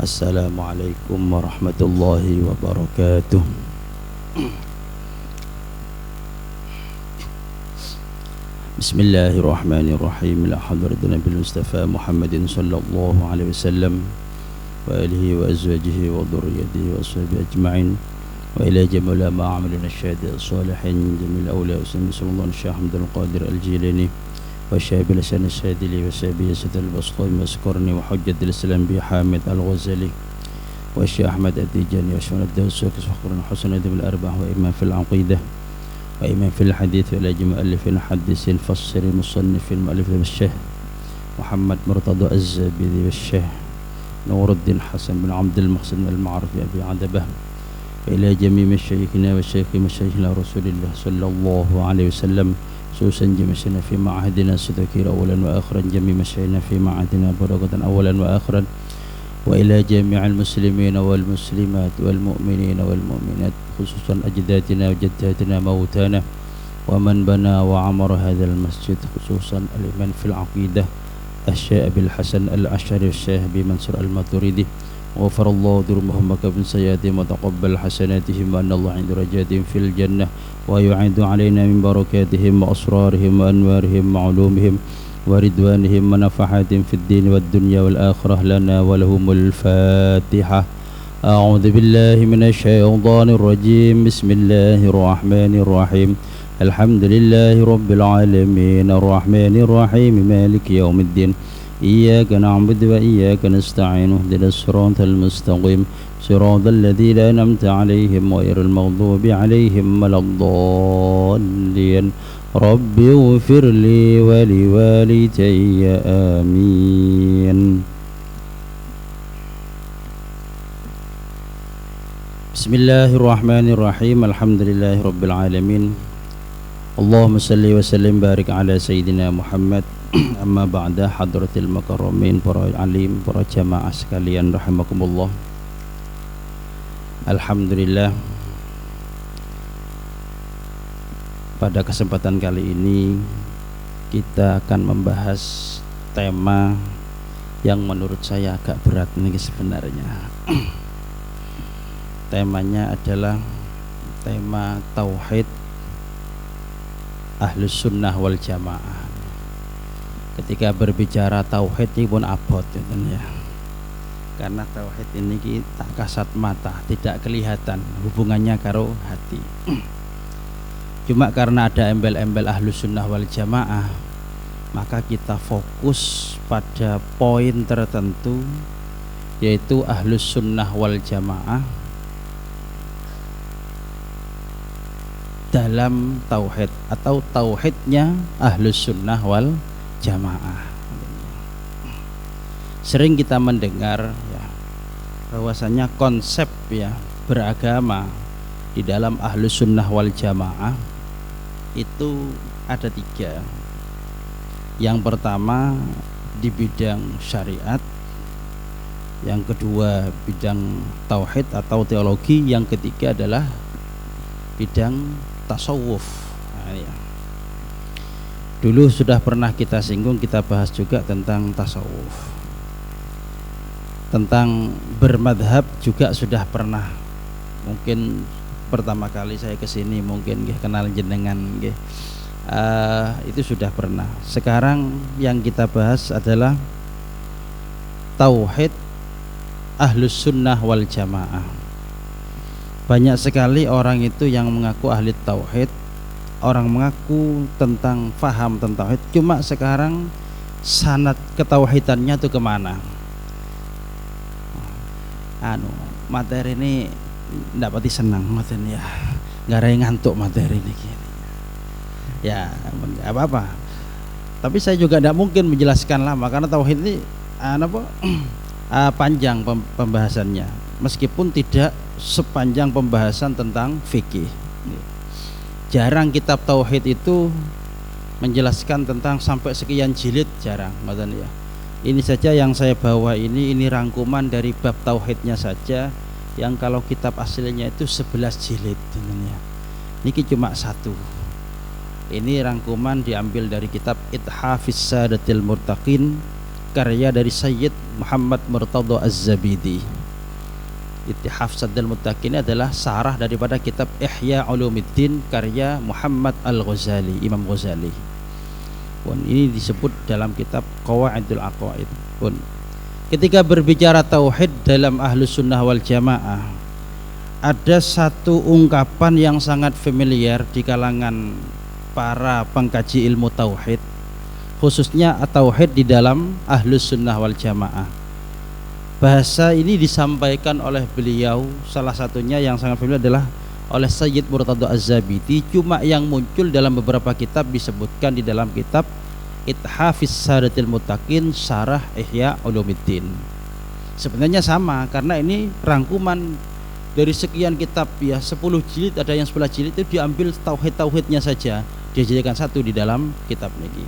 Assalamualaikum warahmatullahi wabarakatuh. Bismillahirrahmanirrahim. Ila hadratin Nabi Mustafa Muhammadin sallallahu alaihi wasallam wa alihi wa azwajihi wa dhurriyyatihi wa ashabihi ajma'in wa ila jami'il ma'amilina syahida salihin jamil awliya usmi sallallahu alaihi Syekh Hamdul Qadir Al-Jilani wa syabil hasan syadili wa syabi yasid al-Basqami wa askarni wa hujjatil Islam bi Hamid Al-Ghazali wa Syekh Ahmad At-Tijani wa Syekh Ad-Dawsuk wa Syekh Hasan Adil Arba'ah wa imam fil aqidah وإمام في الحديث وإلى مؤلف الحديث الفسر المصنف المؤلف الشيخ محمد مرتضى الزبيدي والشيخ نور الدين حسن بن عبد المحسن المعروف أبي عدبة وإلى جميع مشايخنا وشيخ مشايخنا رسول الله صلى الله عليه وسلم خصوصا جميعنا في معهدنا السدكير أولا وآخرا جميع مشايخنا في معهدنا بركة أولا وآخرا وإلى جميع المسلمين والمسلمات والمؤمنين والمؤمنات خصوصا أجدادنا وجداتنا موتانا ومن بنى وعمر هذا المسجد خصوصا الإمام في العقيدة الشيخ أبي الحسن الأشعري الشيخ أبي منصور الماتريدي غفر الله ذنوبهم وكفر سيئاتهم وتقبل حسناتهم وأن الله عند درجاتهم في الجنة ويعيد علينا من بركاتهم وأسرارهم وأنوارهم وعلومهم ورضوانهم ونفحاتهم في الدين والدنيا والآخرة لنا ولهم الفاتحة. أعوذ بالله من الشيطان الرجيم. بسم الله الرحمن الرحيم. الحمد لله رب العالمين الرحمن الرحيم مالك يوم الدين إياك نعبد وإياك نستعين اهدنا الصراط المستقيم صراط الذين أنعمت عليهم غير المغضوب عليهم ولا الضالين رب اغفر لي ولوالدي آمين. Bismillahirrahmanirrahim. Alhamdulillahi rabbil alamin. Allahumma salli wa sallim barik ala sayyidina Muhammad. Amma ba'da, hadratil mukarramin, para alim, para jamaah sekalian rahimakumullah. Alhamdulillah, pada kesempatan kali ini kita akan membahas tema yang menurut saya agak berat nih sebenarnya. Temanya adalah tema tauhid Ahlus Sunnah wal Jamaah. Ketika berbicara tauhid ini pun abot ya. Karena tauhid ini tak kasat mata, tidak kelihatan hubungannya karo hati. Cuma karena ada embel-embel Ahlus Sunnah wal Jamaah, maka kita fokus pada poin tertentu, yaitu Ahlus Sunnah wal Jamaah dalam tauhid atau tauhidnya Ahlus Sunnah wal Jamaah. Sering kita mendengar ya, bahwasanya konsep ya beragama di dalam Ahlus Sunnah wal Jamaah itu ada 3. Yang pertama di bidang syariat, yang kedua bidang tauhid atau teologi, yang ketiga adalah bidang tasawuf. Nah, ya. Dulu sudah pernah kita singgung, kita bahas juga tentang tasawuf, tentang bermadhab juga sudah pernah. Mungkin pertama kali saya kesini mungkin kenal jenengan itu sudah pernah. Sekarang yang kita bahas adalah tauhid Ahlus Sunnah wal Jamaah. Banyak sekali orang itu yang mengaku ahli tauhid, orang mengaku tentang faham tentang tauhid, cuma sekarang sanad ketauhidannya itu kemana? Materi ini ndak pati senang materi ya, nggak ada yang ngantuk materi ini ya, apa-apa. Tapi saya juga tidak mungkin menjelaskan lama karena tauhid ini panjang pembahasannya, meskipun tidak sepanjang pembahasan tentang fikih. Jarang kitab tauhid itu menjelaskan tentang sampai sekian jilid, jarang ya. Ini saja yang saya bawa ini rangkuman dari bab tauhidnya saja, yang kalau kitab aslinya itu 11 jilid ya. Niki cuma 1. Ini rangkuman diambil dari kitab Ithafis Sadatil Murtaqin, karya dari Sayyid Muhammad Murtadha Az-Zabidi. Ittihaf Saddal Muttaqin adalah sarah daripada kitab Ihya Ulumuddin karya Muhammad Al-Ghazali, Imam Ghazali. Ini disebut dalam kitab Qawaidul Aqaid. Ketika berbicara tauhid dalam Ahlus Sunnah wal Jamaah, ada satu ungkapan yang sangat familiar di kalangan para pengkaji ilmu tauhid, khususnya tauhid di dalam Ahlus Sunnah wal Jamaah. Bahasa ini disampaikan oleh beliau, salah satunya yang sangat familiar adalah oleh Sayyid Murtada Az-Zabidi, cuma yang muncul dalam beberapa kitab disebutkan di dalam kitab Ithafis Sadatil Muttaqin Syarah Ihya Ulumuddin. Sebenarnya sama, karena ini rangkuman dari sekian kitab ya, 10 jilid, ada yang 11 jilid, itu diambil tauhid-tauhidnya saja, dijadikan satu di dalam kitab ini.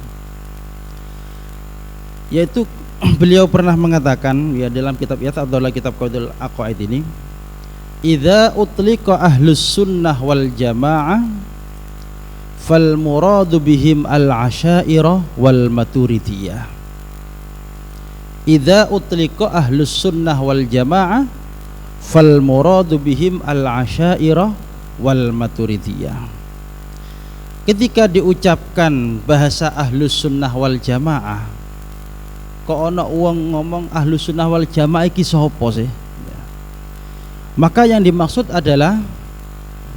Yaitu beliau pernah mengatakan ya dalam kitab adalah kitab Qawaidul Aqaid ini, idza utliqa ahlus sunnah wal jamaah fal muradu bihim al asyairah wal maturidiyah. Idza utliqa ahlus sunnah wal jamaah fal muradu bihim al asyairah wal maturidiyah. Ketika diucapkan bahasa ahlus sunnah wal jamaah, kok ana wong ngomong Ahlus Sunnah wal Jamaah iki sapa sih? Maka yang dimaksud adalah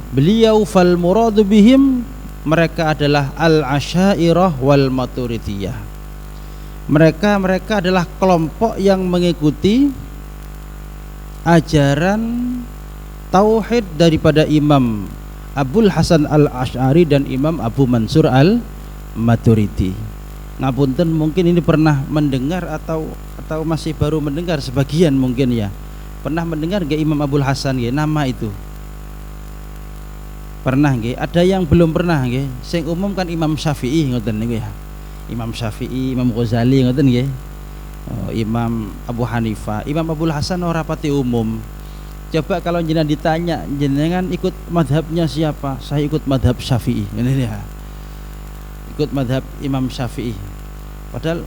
beliau fal muradu bihim, mereka adalah al-asyairah wal maturidiyah. Mereka adalah kelompok yang mengikuti ajaran tauhid daripada Imam Abul Hasan Al-Asy'ari dan Imam Abu Mansur Al-Maturidi. Ngapunten, mungkin ini pernah mendengar atau masih baru mendengar sebagian mungkin ya. Pernah mendengar nggih Imam Abul Hasan nggih nama itu? Pernah nggih? Ada yang belum pernah nggih? Sing umum kan Imam Syafi'i ngoten niku ya. Imam Syafi'i, Imam Ghazali ngoten nggih. Imam Abu Hanifah, Imam Abul Hasan ora pati umum. Coba kalau jenengan ditanya, jenengan ikut madhabnya siapa? Saya ikut madhab Syafi'i. Ini ya. Ikut madhab Imam Syafi'i. Padahal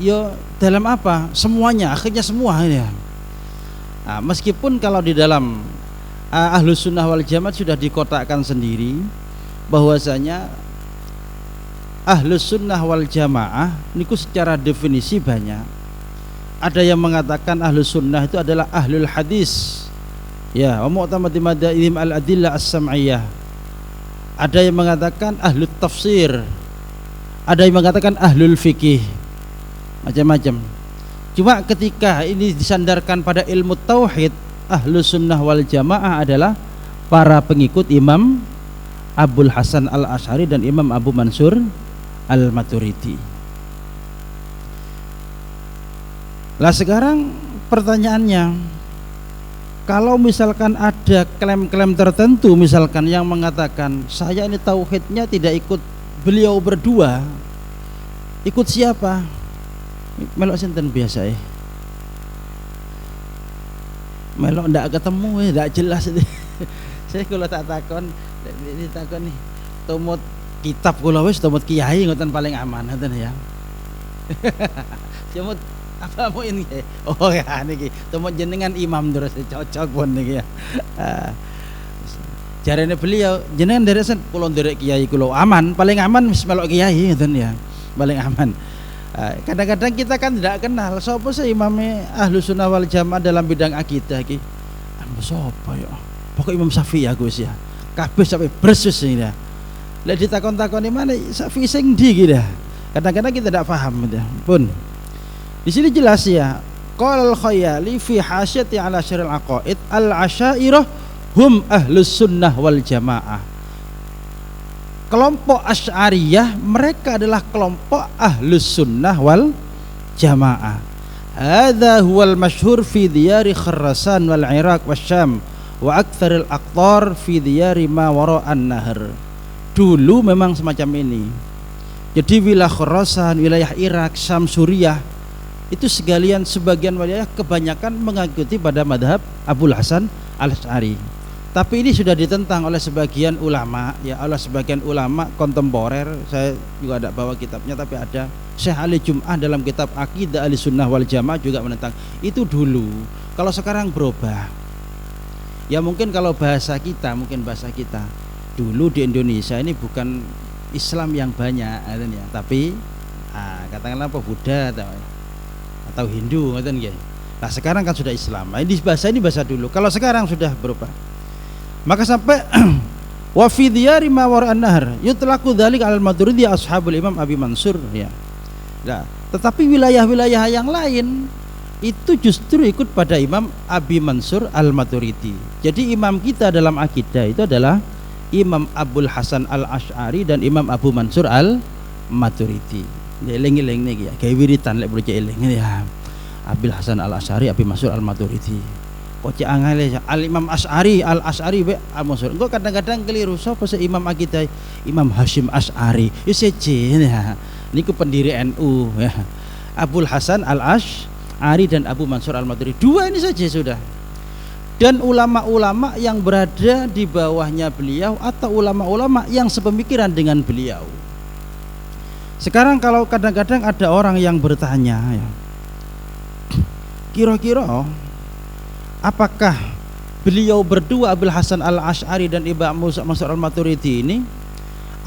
yo dalam apa? Semuanya, akhirnya semua ini ya. Nah, meskipun kalau di dalam Ahlus Sunnah wal Jamaah sudah dikotakkan sendiri bahwasanya Ahlus Sunnah wal Jamaah niku secara definisi banyak. Ada yang mengatakan Ahlus Sunnah itu adalah Ahlul Hadis. Ya, wa mu'tamadi madzhabihim al-adillah as-sam'iyah. Ada yang mengatakan Ahlul Tafsir, ada yang mengatakan Ahlul Fikih, macam-macam. Cuma ketika ini disandarkan pada ilmu tauhid, Ahlus Sunnah wal Jamaah adalah para pengikut Imam Abul Hasan Al-Asy'ari dan Imam Abu Mansur Al-Maturidi. Lah sekarang pertanyaannya, kalau misalkan ada klaim-klaim tertentu misalkan yang mengatakan saya ini tauhidnya tidak ikut beliau berdua, ikut siapa? Melok sinten biasa ya? Melok ndak ketemu ya, ndak jelas itu. Saya kalau tak takon, ditakon nih, tumut kitab kula wis tumut kiai ngoten paling aman ngoten ya. Tumut apa mau ini? Oh ya niki tumut jenengan imam terus cocok pun niki ya. Jarene beliau jenengan deresan kula nderek kiai kula aman, paling aman wis melok kiai ngoten ya. Paling aman. Kadang-kadang kita kan tidak kenal sapa sih imame Ahlus Sunnah wal Jamaah dalam bidang akidah iki. Sapa ya? Pokok Imam Syafi'i aku wis ya. Kabeh sampai bersus ini ya. Lek ditakon-takoni mana Syafi'i sing ndi iki dah. Kadang-kadang kita tidak paham ya. Pun. Di sini jelas ya. Qala al-Khayali fi hasyati ala syaril aqaid al-asyairah hum Ahlus Sunnah wal Jamaah. Kelompok Asy'ariyah mereka adalah kelompok Ahlus Sunnah wal Jamaah. Hadza huwal masyhur fi diyari Khurasan wal Iraq wasyam wa aktsaril aqtar fi diyari ma wara'an nahr. Dulu memang semacam ini. Jadi wilayah Khurasan, wilayah Irak, Syam, Suriah itu sebagian wilayah kebanyakan mengikuti pada madhab Abul Hasan Al-Asy'ari. Tapi ini sudah ditentang oleh sebagian ulama, ya oleh sebagian ulama kontemporer. Saya juga ada bawa kitabnya, tapi ada Syekh Ali Jum'ah dalam kitab Aqidah Ahlussunnah wal Jamaah juga menentang. Itu dulu. Kalau sekarang berubah. Ya mungkin kalau bahasa kita dulu di Indonesia ini bukan Islam yang banyak ya, tapi katakanlah apa Buddha atau Hindu ngoten nggih. Nah sekarang kan sudah Islam. Nah, ini bahasa dulu. Kalau sekarang sudah berubah. Maka sampai wa fi diyari ma wara'an nahar yutlaqu dzalika 'alal Maturidi ashabul Imam Abi Mansur ya. Nah, tetapi wilayah-wilayah yang lain itu justru ikut pada Imam Abi Mansur Al-Maturidi. Jadi imam kita dalam akidah itu adalah Imam Abul Hasan Al-Asy'ari dan Imam Abu Mansur Al-Maturidi. Eling-eling niki ya, gawe wiritan lek bocah eling ya. Abul Hasan Al-Asy'ari, Abi Mansur Al-Maturidi. Kok cek angel Al-Imam Asy'ari, Al-Asy'ari be Al-Mansur. Engko kadang-kadang keliru sapa sih Imam akidah? Imam Hasyim Asy'ari. Wis seje ya. Niku pendiri NU ya. Abul Hasan Al-Asy'ari dan Abu Mansur Al-Maturidi. Dua ini saja sudah. Dan ulama-ulama yang berada di bawahnya beliau atau ulama-ulama yang sepemikiran dengan beliau. Sekarang kalau kadang-kadang ada orang yang bertanya ya, kira-kira apakah beliau berdua Abul Hasan Al-Asy'ari dan Imam Mansur Al-Maturidi ini,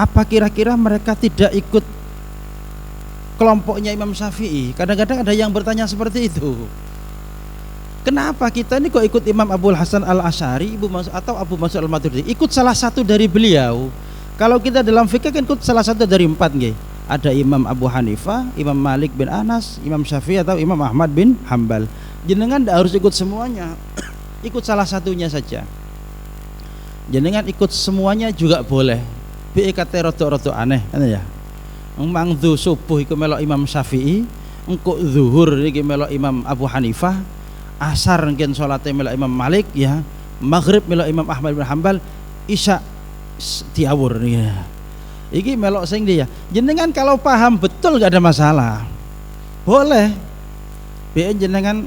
apa kira-kira mereka tidak ikut kelompoknya Imam Syafi'i? Kadang-kadang ada yang bertanya seperti itu. Kenapa kita ini kok ikut Imam Abul Hasan Al-Asy'ari atau Abu Mansur Al-Maturidi? Ikut salah satu dari beliau. Kalau kita dalam fikih kan ikut salah satu dari 4 nggih. Ada Imam Abu Hanifah, Imam Malik bin Anas, Imam Syafi'i atau Imam Ahmad bin Hambal. Jenengan tidak harus ikut semuanya. Ikut salah satunya saja. Jenengan ikut semuanya juga boleh. Bi kate rada-rada aneh kan ya. Mangdu subuh iku melok Imam Syafi'i, engko zuhur iki melok Imam Abu Hanifah, asar ngen salate melok Imam Malik ya, maghrib melok Imam Ahmad bin Hambal, isya diawur ya. Iki melok sing dia. Jenengan kalau paham betul gak ada masalah. Boleh. Biar jenengan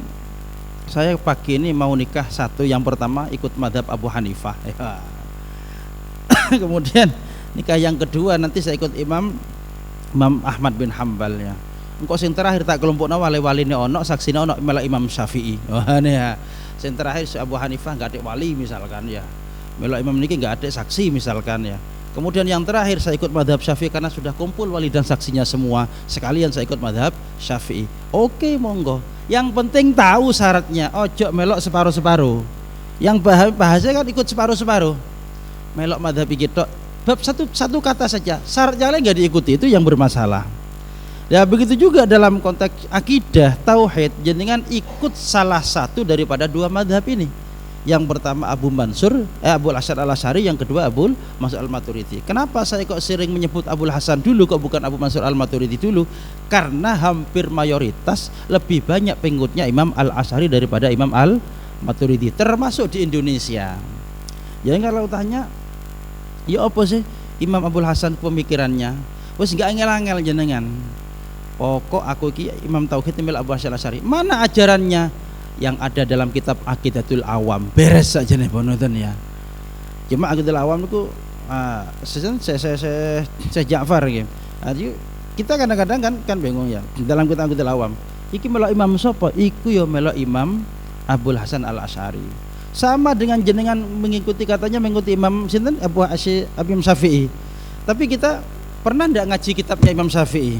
saya pagi ini mau nikah satu, yang pertama ikut madhab Abu Hanifah ya. Kemudian nikah yang kedua nanti saya ikut Imam Ahmad bin Hambal ya. Engko sing terakhir tak kelompokna wali-waline ono, saksine ono melok Imam Syafi'i. Wah ya. Sing terakhir Abu Hanifah enggak ada wali misalkan ya. Melok Imam niki enggak ada saksi misalkan ya. Kemudian yang terakhir saya ikut madhab Syafi'i karena sudah kumpul wali dan saksinya semua. Sekalian saya ikut madhab Syafi'i. Oke monggo. Yang penting tahu syaratnya. Ojo melok separuh-separuh. Yang bahasa kan ikut separuh-separuh. Melok madhab iki tok. Bab satu kata saja, syaratnya enggak diikuti, itu yang bermasalah. Ya begitu juga dalam konteks akidah tauhid, jenengan ikut salah satu daripada dua madhab ini. Yang pertama Abul Hasan Al-Asy'ari, yang kedua Abul Mansur Al-Maturidi. Kenapa saya kok sering menyebut Abul Hasan dulu kok bukan Abu Mansur Al-Maturidi dulu? Karena hampir mayoritas lebih banyak pengikutnya Imam Al-Asy'ari daripada Imam Al-Maturidi, termasuk di Indonesia. Jadi kalau tanya, ya apa sih Imam Abul Hasan pemikirannya? Wes enggak angel-angel jenengan. Pokok aku iki Imam Tauhid Imam Abul Hasan Al-Asy'ari. Mana ajarannya? Yang ada dalam kitab Aqidatul Awam. Beres saja nih bonoten ya. Cuma Aqidatul Awam itu saya Ja'far gitu. Kita kadang-kadang kan bingung ya. Dalam kitab Aqidatul Awam, iki melok Imam sapa? Iku ya melok Imam Abul Hasan Al-Asy'ari. Sama dengan jenengan mengikuti Imam sinten Abu Imam Syafi'i. Tapi kita pernah ndak ngaji kitabnya Imam Syafi'i?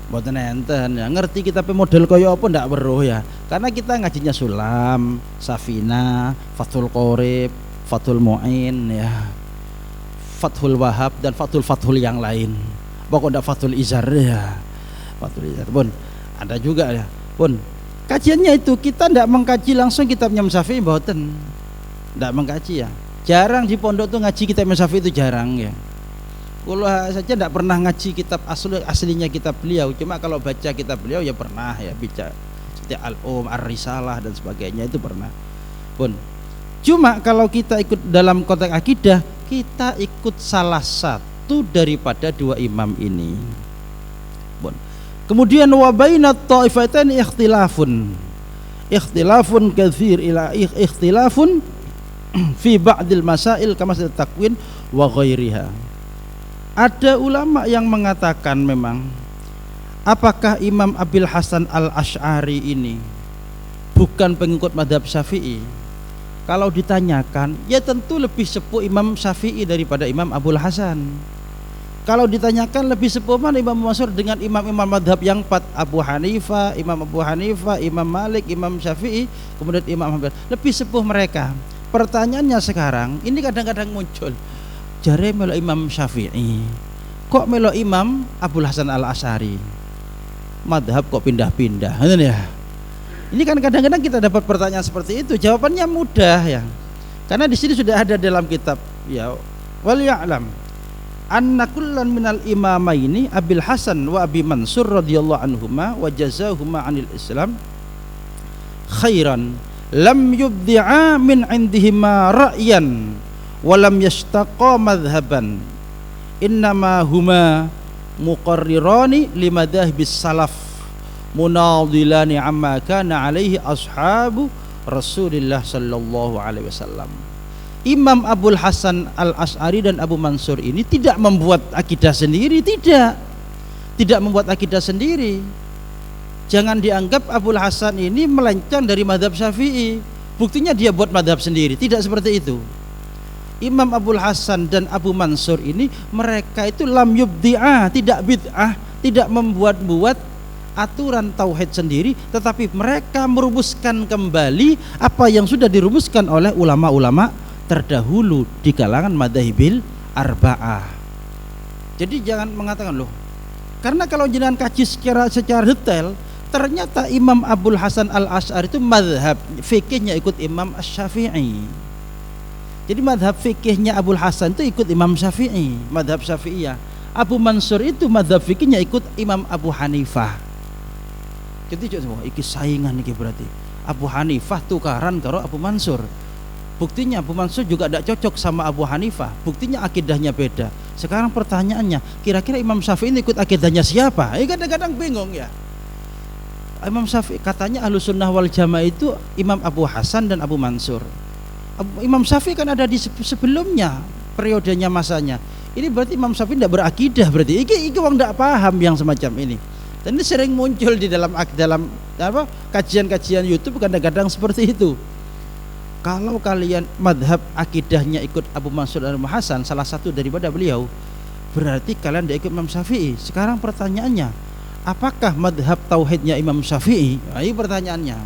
Mboten enten ya, ngerti kitab model kaya apa ndak weruh ya. Karena kita ngajinya Sulam, Safina, Fathul Qorib, Fathul Mu'in ya, Fathul Wahab dan Fathul yang lain. Pokok ndak Fathul Izar ya. Fathul Izar pun ada juga ya. Pun kajiannya itu kita ndak mengkaji langsung kitabnya Imam Syafi'i, mboten. Ndak mengkaji ya. Jarang di pondok tuh ngaji kitab Imam Syafi'i, itu jarang ya. Kalau saja tidak pernah ngaji kitab aslinya kitab beliau. Cuma kalau baca kitab beliau ya pernah ya, baca seperti Al-Um, Ar-Risalah dan sebagainya itu pernah. Pun cuma kalau kita ikut dalam konteks akidah, kita ikut salah satu daripada dua imam ini. Pun kemudian wa bainat ta'ifatain ikhtilafun katsir ila ikhtilafun fi ba'dil masail kama takwin wa ghairiha. Ada ulama yang mengatakan memang apakah Imam Abul Hasan Al-Asy'ari ini bukan pengikut madhab Syafi'i? Kalau ditanyakan, ya tentu lebih sepuh Imam Syafi'i daripada Imam Abul Hasan. Kalau ditanyakan lebih sepuh mana Imam Mansur dengan imam-imam madhab yang 4, Abu Hanifah, Imam Malik, Imam Syafi'i, kemudian Imam Ahmad, lebih sepuh mereka. Pertanyaannya sekarang, ini kadang-kadang muncul, jare melo Imam Syafi'i, kok melo Imam Abul Hasan Al-Asy'ari, madhab kok pindah-pindah, ya. Ini kan kadang-kadang kita dapat pertanyaan seperti itu. Jawabannya mudah ya, karena di sini sudah ada dalam kitab ya, wal ya'lam anna kullan minal imamaini Abil Hasan wa Abi Mansur radhiyallahu anhuma wa jazahuma 'anil Islam khairan lam yubdi'a min 'indihima ra'yan wa lam yastaqa madhhaban innama huma muqarrirani limadhhabis salaf munadilani amma kana alaihi ashabu Rasulillah sallallahu alaihi wasallam. Imam Abul Hasan Al-Asy'ari dan Abu Mansur ini tidak membuat akidah sendiri, tidak membuat akidah sendiri. Jangan dianggap Abul Hasan ini melenceng dari mazhab Syafi'i, buktinya dia buat mazhab sendiri, tidak seperti itu. Imam Abul Hasan dan Abu Mansur ini mereka itu lam yubdi'ah, tidak bid'ah, tidak membuat-buat aturan tauhid sendiri, tetapi mereka merumuskan kembali apa yang sudah dirumuskan oleh ulama-ulama terdahulu di kalangan madhahibil arba'ah. Jadi jangan mengatakan loh, karena kalau jenengan kaji secara detail, ternyata Imam Abul Hasan Al-Asy'ari itu madhab fikihnya ikut Imam Asy-Syafi'i. Jadi madhab fikihnya Abul Hasan itu ikut Imam Syafi'i, madhab Syafi'iyah. Abu Mansur itu madhab fikihnya ikut Imam Abu Hanifah. Jadi semua iki saingan iki berarti Abu Hanifah tukaran karo Abu Mansur. Buktinya Abu Mansur juga tidak cocok sama Abu Hanifah, buktinya akidahnya beda. Sekarang pertanyaannya, kira-kira Imam Syafi'i ini ikut akidahnya siapa? Kadang-kadang bingung ya. Imam Syafi'i katanya Ahlussunnah wal Jamaah itu Imam Abu Hasan dan Abu Mansur. Imam Syafi'i kan ada di sebelumnya, periodenya masanya. Ini berarti Imam Syafi'i tidak berakidah berarti. Iki wong tidak paham yang semacam ini. Dan ini sering muncul di dalam kajian-kajian YouTube kadang-kadang seperti itu. Kalau kalian madhab akidahnya ikut Abu Mansur dan Abu Hasan, salah satu daripada beliau, berarti kalian tidak ikut Imam Syafi'i. Sekarang pertanyaannya, apakah madhab tauhidnya Imam Syafi'i? Nah, ini pertanyaannya.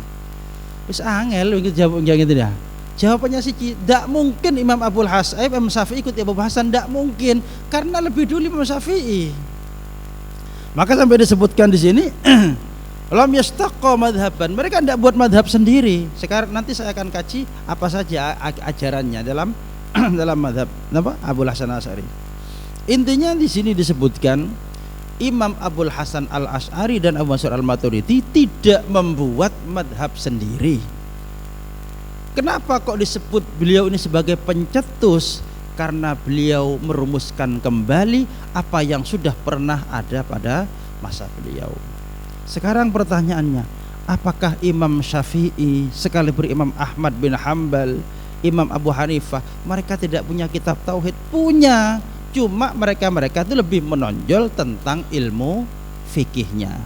Wis angel jawabnya gitu dah. Jawabannya sih tidak mungkin Imam Abul Hasan, Imam Syafi'i ikut Abu Hasan, tidak mungkin, karena lebih dulu Imam Syafi'i. Maka sampai disebutkan di sini lam yastaqqa madhaban, mereka tidak buat madhab sendiri. Sekarang nanti saya akan kaji apa saja ajarannya dalam dalam madhab Abul Hasan Al-Asy'ari. Intinya di sini disebutkan Imam Abul Hasan Al-Asy'ari dan Abu Mansur Al-Maturidi tidak membuat madhab sendiri. Kenapa kok disebut beliau ini sebagai pencetus? Karena beliau merumuskan kembali apa yang sudah pernah ada pada masa beliau. Sekarang pertanyaannya, apakah Imam Syafi'i, sekalipun Imam Ahmad bin Hanbal, Imam Abu Hanifah, mereka tidak punya kitab tauhid? Punya, cuma mereka itu lebih menonjol tentang ilmu fikihnya.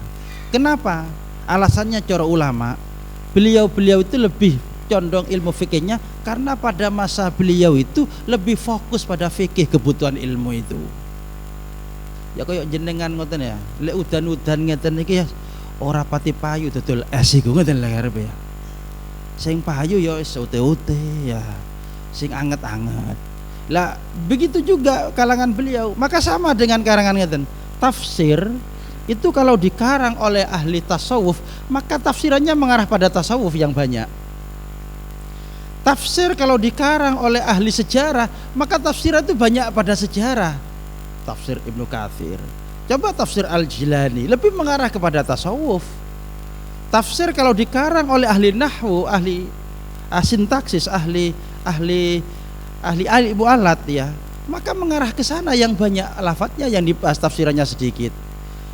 Kenapa? Alasannya cara ulama, beliau itu lebih condong ilmu fikihnya karena pada masa beliau itu lebih fokus pada fikih, kebutuhan ilmu itu. Ya kayak jenengan ngoten ya, lek udan-udan ngeten iki ya ora pati payu dodol es iku ngoten lho arep ya. Sing payu ya wis ote-ote ya, sing anget-anget. Lah begitu juga kalangan beliau. Maka sama dengan karangan ngeten. Tafsir itu kalau dikarang oleh ahli tasawuf, maka tafsirannya mengarah pada tasawuf yang banyak. Tafsir kalau dikarang oleh ahli sejarah, maka tafsir itu banyak pada sejarah. Tafsir Ibnu Katsir, coba tafsir Al-Jilani lebih mengarah kepada tasawuf. Tafsir kalau dikarang oleh ahli nahwu, ahli sintaksis, ahli ibu alat ya, maka mengarah ke sana yang banyak lafadznya, yang dibahas tafsirannya sedikit.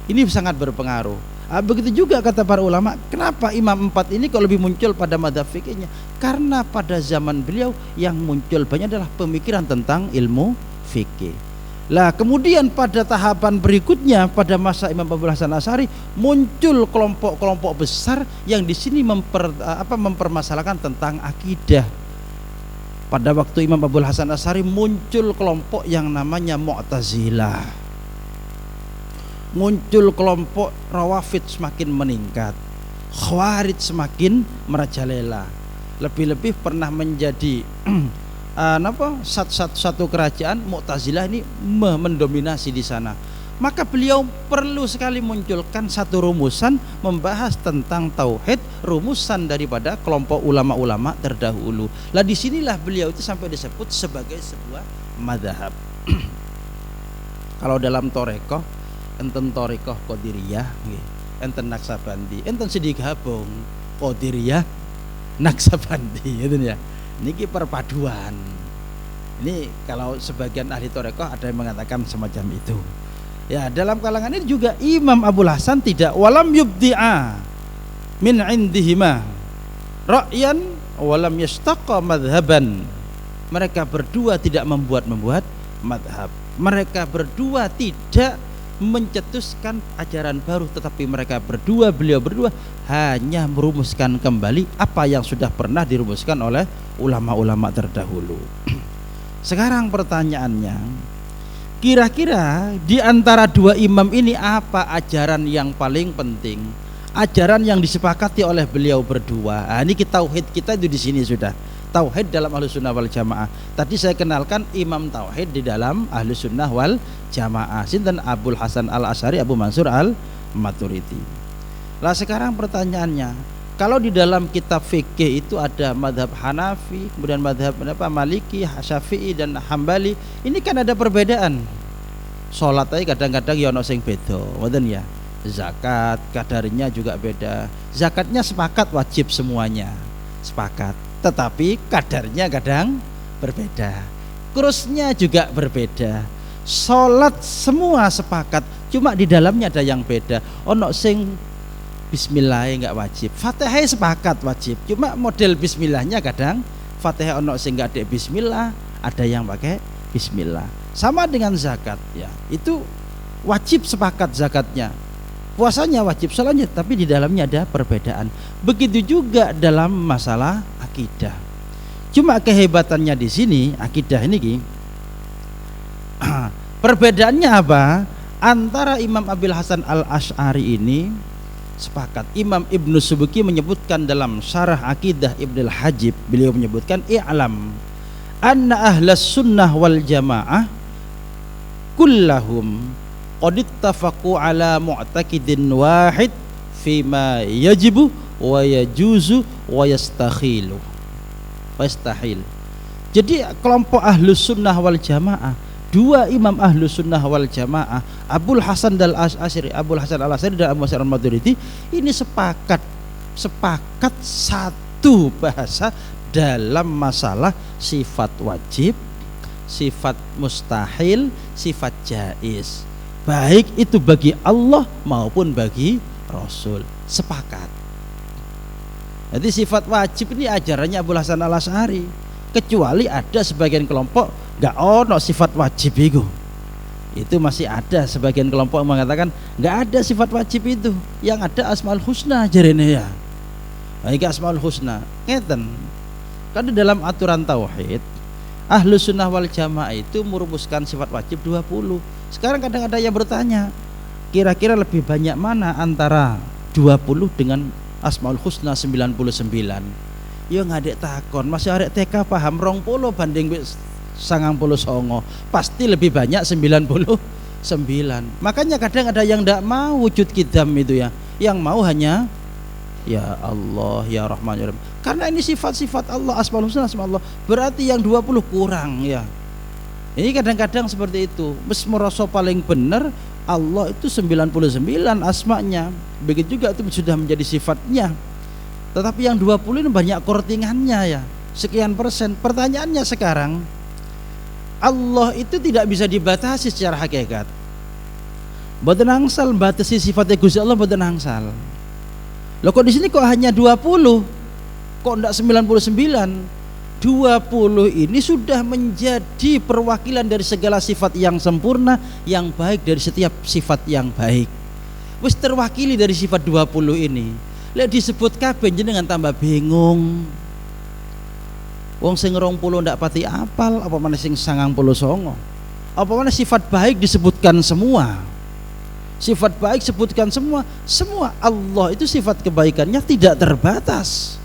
Ini sangat berpengaruh. Begitu juga kata para ulama, kenapa imam 4 ini kalau lebih muncul pada madhab fikihnya? Karena pada zaman beliau yang muncul banyak adalah pemikiran tentang ilmu fikih. Lah kemudian pada tahapan berikutnya pada masa Imam Abul Hasan Al-Asy'ari muncul kelompok-kelompok besar yang di sini mempermasalahkan tentang akidah. Pada waktu Imam Abul Hasan Asy'ari muncul kelompok yang namanya Mu'tazilah. Muncul kelompok Rawafid semakin meningkat. Khawarij semakin merajalela. Lebih-lebih pernah menjadi satu kerajaan Mu'tazilah ini mendominasi di sana. Maka beliau perlu sekali munculkan satu rumusan membahas tentang tauhid, rumusan daripada kelompok ulama-ulama terdahulu. Lah disinilah beliau itu sampai disebut sebagai sebuah madhab. Kalau dalam torekoh, enten torekoh Qadiriyah, enten Naksabandi, enten sedih gabung Qadiriyah, Naksabandi, gitu ya. Niki perpaduan. Ini kalau sebagian ahli torekoh ada yang mengatakan semacam itu. Ya, dalam kalangan ini juga Imam Abul Hasan tidak walam yubdi'a min indihima ra'yan walam yastaqa madhaban. Mereka berdua tidak membuat madhab. Mereka berdua tidak mencetuskan ajaran baru, tetapi beliau berdua hanya merumuskan kembali apa yang sudah pernah dirumuskan oleh ulama-ulama terdahulu. Sekarang pertanyaannya, kira-kira di antara dua imam ini apa ajaran yang paling penting? Ajaran yang disepakati oleh beliau berdua. Ini tauhid kita itu di sini sudah. Tauhid dalam Ahlussunnah wal Jamaah. Tadi saya kenalkan imam tauhid di dalam Ahlussunnah wal Jamaah. Sinten Abul Hasan Al Asy'ari, Abu Mansur Al Maturidi. Lah sekarang pertanyaannya, kalau di dalam kitab fikih itu ada madhab Hanafi, kemudian madhab Maliki, Syafi'i dan Hambali, ini kan ada perbedaan. Sholat aja kadang-kadang ya ono sing beda, ngoten ya. Zakat kadarnya juga beda. Zakatnya sepakat wajib semuanya, sepakat. Tetapi kadarnya kadang berbeda. Kurusnya juga berbeda. Sholat semua sepakat, cuma di dalamnya ada yang beda. Ono sing Bismillah enggak wajib, Fatihah sepakat wajib, cuma model Bismillahnya kadang Fatihah ono sing enggak ada Bismillah, ada yang pakai Bismillah. Sama dengan zakat ya, itu wajib sepakat zakatnya, puasanya wajib, sholatnya, tapi di dalamnya ada perbedaan. Begitu juga dalam masalah akidah. Cuma kehebatannya di sini akidah ini perbedaannya apa? Antara Imam Abil Hasan Al Asy'ari ini sepakat. Imam Ibnu Subki menyebutkan dalam syarah akidah Ibnul Hajib, beliau menyebutkan i'lam anna ahlas sunnah wal jamaah kullahum qad ittafaqu ala mu'taqidin wahid fima yajibu wa yajuzu wa yastahil. Jadi kelompok ahlus sunnah wal jamaah, dua imam ahlus sunnah wal jamaah, Abul Hasan Al Asy'ari, Abul Hasan Al Asy'ari dan Abu Mansur Al Maturidi, ini sepakat satu bahasa dalam masalah sifat wajib, sifat mustahil, sifat jaiz, baik itu bagi Allah maupun bagi Rasul, sepakat. Jadi sifat wajib ini ajarannya Abul Hasan Al Asy'ari, kecuali ada sebagian kelompok nggak ono sifat wajib itu masih ada sebagian kelompok yang mengatakan nggak ada sifat wajib itu, yang ada Asmaul Husna jarene ya. Baik, Asmaul Husna ngeten. Karena dalam aturan tauhid Ahlus Sunnah wal Jamaah itu merumuskan sifat wajib 20. Sekarang kadang ada yang bertanya, kira-kira lebih banyak mana antara 20 dengan Asmaul Husna 99? Ya ngadek takon, masih arek TK paham 20 banding 99, pasti lebih banyak 99. Makanya kadang ada yang tidak mau wujud kidam itu ya, yang mau hanya ya Allah, ya Rahman, ya Rahim. Karena ini sifat-sifat Allah, Asmaul Husna, Asma Allah, berarti yang 20 kurang ya. Ini kadang-kadang seperti itu. Mes merasa paling benar Allah itu 99 asmanya. Begitu juga itu sudah menjadi sifatnya. Tetapi yang 20 ini banyak kortingannya ya, sekian persen. Pertanyaannya sekarang, Allah itu tidak bisa dibatasi secara hakikat. Mboten angsal batasi sifatnya Gusti Allah, mboten angsal. Loh kok di sini kok hanya 20? Kok enggak 99? 20 ini sudah menjadi perwakilan dari segala sifat yang sempurna, yang baik, dari setiap sifat yang baik. Wis terwakili dari sifat 20 ini. Lek disebut kabeh jenengan tambah bingung. Wong sing 20 ndak pati apal, apa maneh sing 99. Apa maneh sifat baik disebutkan semua. Sifat baik sebutkan semua. Semua Allah itu sifat kebaikannya tidak terbatas.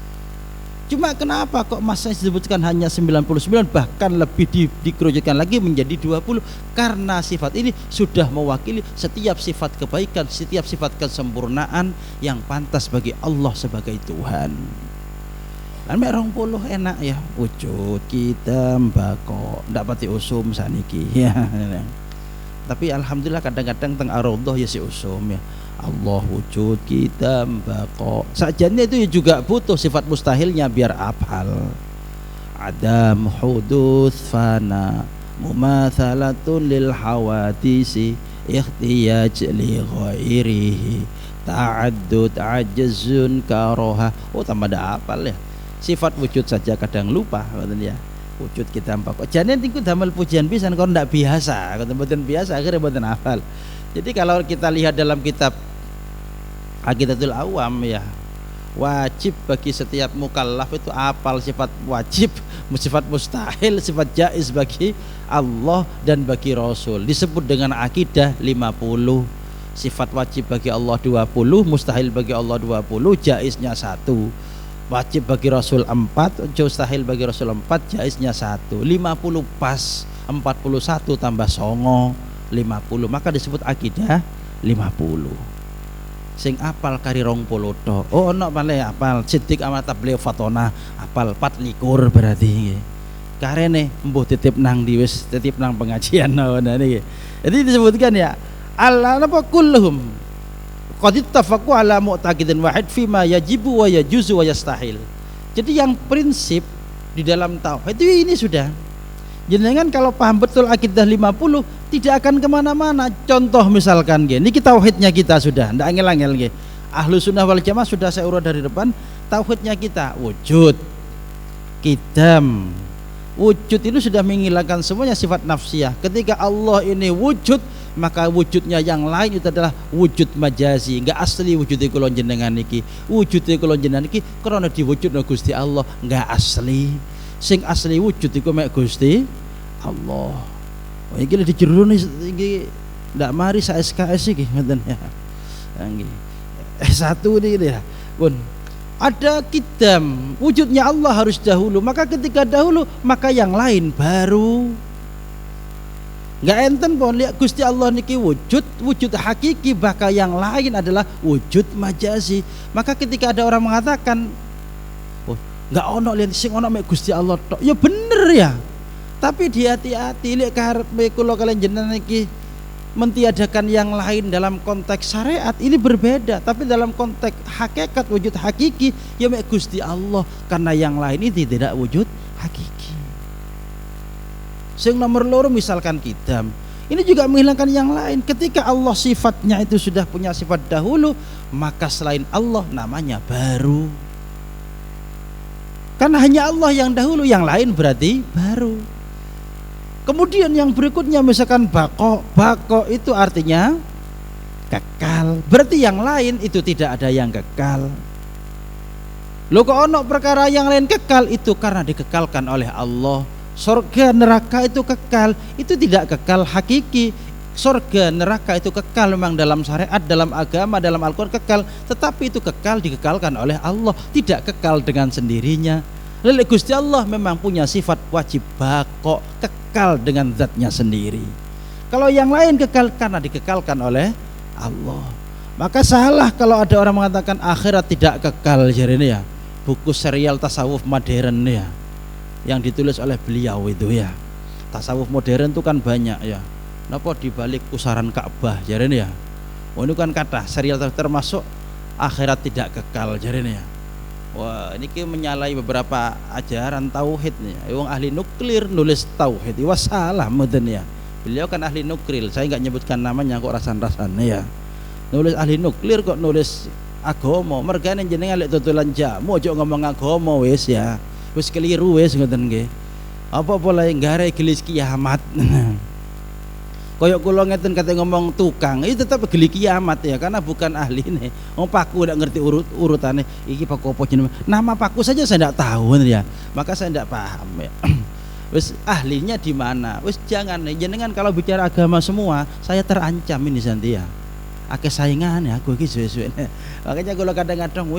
Cuma kenapa kok masa disebutkan hanya 99, bahkan lebih dikerucutkan lagi menjadi 20? Karena sifat ini sudah mewakili setiap sifat kebaikan, setiap sifat kesempurnaan yang pantas bagi Allah sebagai Tuhan. Lan mek 20 enak ya, wujud kita mbako ndak pati usum saniki ya. Tapi alhamdulillah kadang-kadang teng ar-raudhah ya si usum ya. Allah wujud kita mbako. Sajane itu juga butuh sifat mustahilnya biar hafal. Adam hudus fana mumatsalatun lil hawadisi ikhtiyaj li ghairihi ta'addud ajzun karoha. Oh tambah ada hafal ya. Sifat wujud saja kadang lupa ngoten ya. Wujud kita mbako. Jane niku damel pujian pisan kok ndak biasa, mboten biasa akhirnya mboten hafal. Jadi kalau kita lihat dalam kitab Aqidatul Awam ya, wajib bagi setiap mukallaf itu hafal sifat wajib, sifat mustahil, sifat jaiz bagi Allah dan bagi Rasul. Disebut dengan akidah 50. Sifat wajib bagi Allah 20, mustahil bagi Allah 20, jaiznya 1. Wajib bagi Rasul 4, mustahil bagi Rasul 4, jaiznya 1. 50 pas, 41 tambah songo 50, maka disebut akidah 50. Sing apal kari 20 tok. Oh ono malih apal Siddiq amal tabligh fatona apal 24 berarti. Karene mbuh titip nang di wis titip nang pengajian ngono niki. Jadi disebutkan ya Allah napa kulluhum qad ittafaqu ala mu'taqidin wahid fima yajibu wa yajuzu wa yastahil. Jadi yang prinsip di dalam tauhid itu ini sudah. Jenengan kalau paham betul akidah 50 tidak akan kemana-mana. Contoh misalkan gini, ini tauhidnya kita sudah, ndak angel-angel nggih. Ahlu sunnah wal jamaah sudah saya urut dari depan. Tauhidnya kita wujud, qidam. Wujud itu sudah menghilangkan semuanya sifat nafsiyah. Ketika Allah ini wujud, maka wujudnya yang lain itu adalah wujud majazi, enggak asli wujudnya kula jenengan niki. Wujudnya kula jenengan niki karena diwujudna Gusti Allah, enggak asli. Sing asli wujud iku mek Gusti Allah. Oh iki lho dijerone iki ndak mari sak SKS iki ngoten ya. Nggih. S1 niki ya. Pun ada qidam, wujudnya Allah harus dahulu, maka ketika dahulu maka yang lain baru. Enggak enten pun lihat Gusti Allah niki wujud hakiki, bahkan yang lain adalah wujud majazi. Maka ketika ada orang mengatakan enggak ono lihat sing ono mek Gusti Allah tok, ya bener ya. Tapi hati-hati lek karepe kula kalian jenengan iki mentiadakan yang lain dalam konteks syariat ini berbeda, tapi dalam konteks hakikat wujud hakiki ya mek Gusti Allah, karena yang lain ini tidak wujud hakiki. Sing nomor loro misalkan qidam, ini juga menghilangkan yang lain. Ketika Allah sifatnya itu sudah punya sifat dahulu, maka selain Allah namanya baru. Karena hanya Allah yang dahulu, yang lain berarti baru. Kemudian yang berikutnya misalkan bako itu artinya kekal. Berarti yang lain itu tidak ada yang kekal. Loh kok ono perkara yang lain kekal, itu karena dikekalkan oleh Allah. Surga neraka itu kekal, itu tidak kekal hakiki. Surga neraka itu kekal memang dalam syariat, dalam agama, dalam Al-Quran kekal, tetapi itu kekal dikekalkan oleh Allah, tidak kekal dengan sendirinya. Lalu Gusti Allah memang punya sifat wajib bako, kekal dengan zatnya sendiri. Kalau yang lain kekal karena dikekalkan oleh Allah. Maka salah kalau ada orang mengatakan akhirat tidak kekal, jadi ini ya buku serial tasawuf modern ya, yang ditulis oleh beliau itu ya. Tasawuf modern itu kan banyak ya. Napa dibalik pusaran Ka'bah jarene ya. Oh ini kan kata serial termasuk akhirat tidak kekal jarene ya. Wah ini menyalahi beberapa ajaran tauhid nih. Wong ahli nuklir nulis tauhid, wah salah mboten ya. Beliau kan ahli nuklir, saya nggak nyebutkan namanya kok rasan-rasannya ya. Nulis ahli nuklir kok nulis agama. Mergane jenengan lek tutulan jamu aja ngomong agama wis ya. Wis keliru wis ngoten nggih. Apa boleh ngare gelis kiamat. Koyok kula ngeten kate ngomong tukang, itu tetap geli kiamat ya karena bukan ahli nih. Wong paku ndak ngerti urutannya. Iki paku apa jenenge? Nama paku saja saya ndak tahu ya. Maka saya ndak paham ya. Wis ahlinya di mana? Wis jangan jenengan kalau bicara agama semua, saya terancam ini Santi ya. Akeh saingan ya aku iki suwe-suwe. Makanya kalau kadang-kadang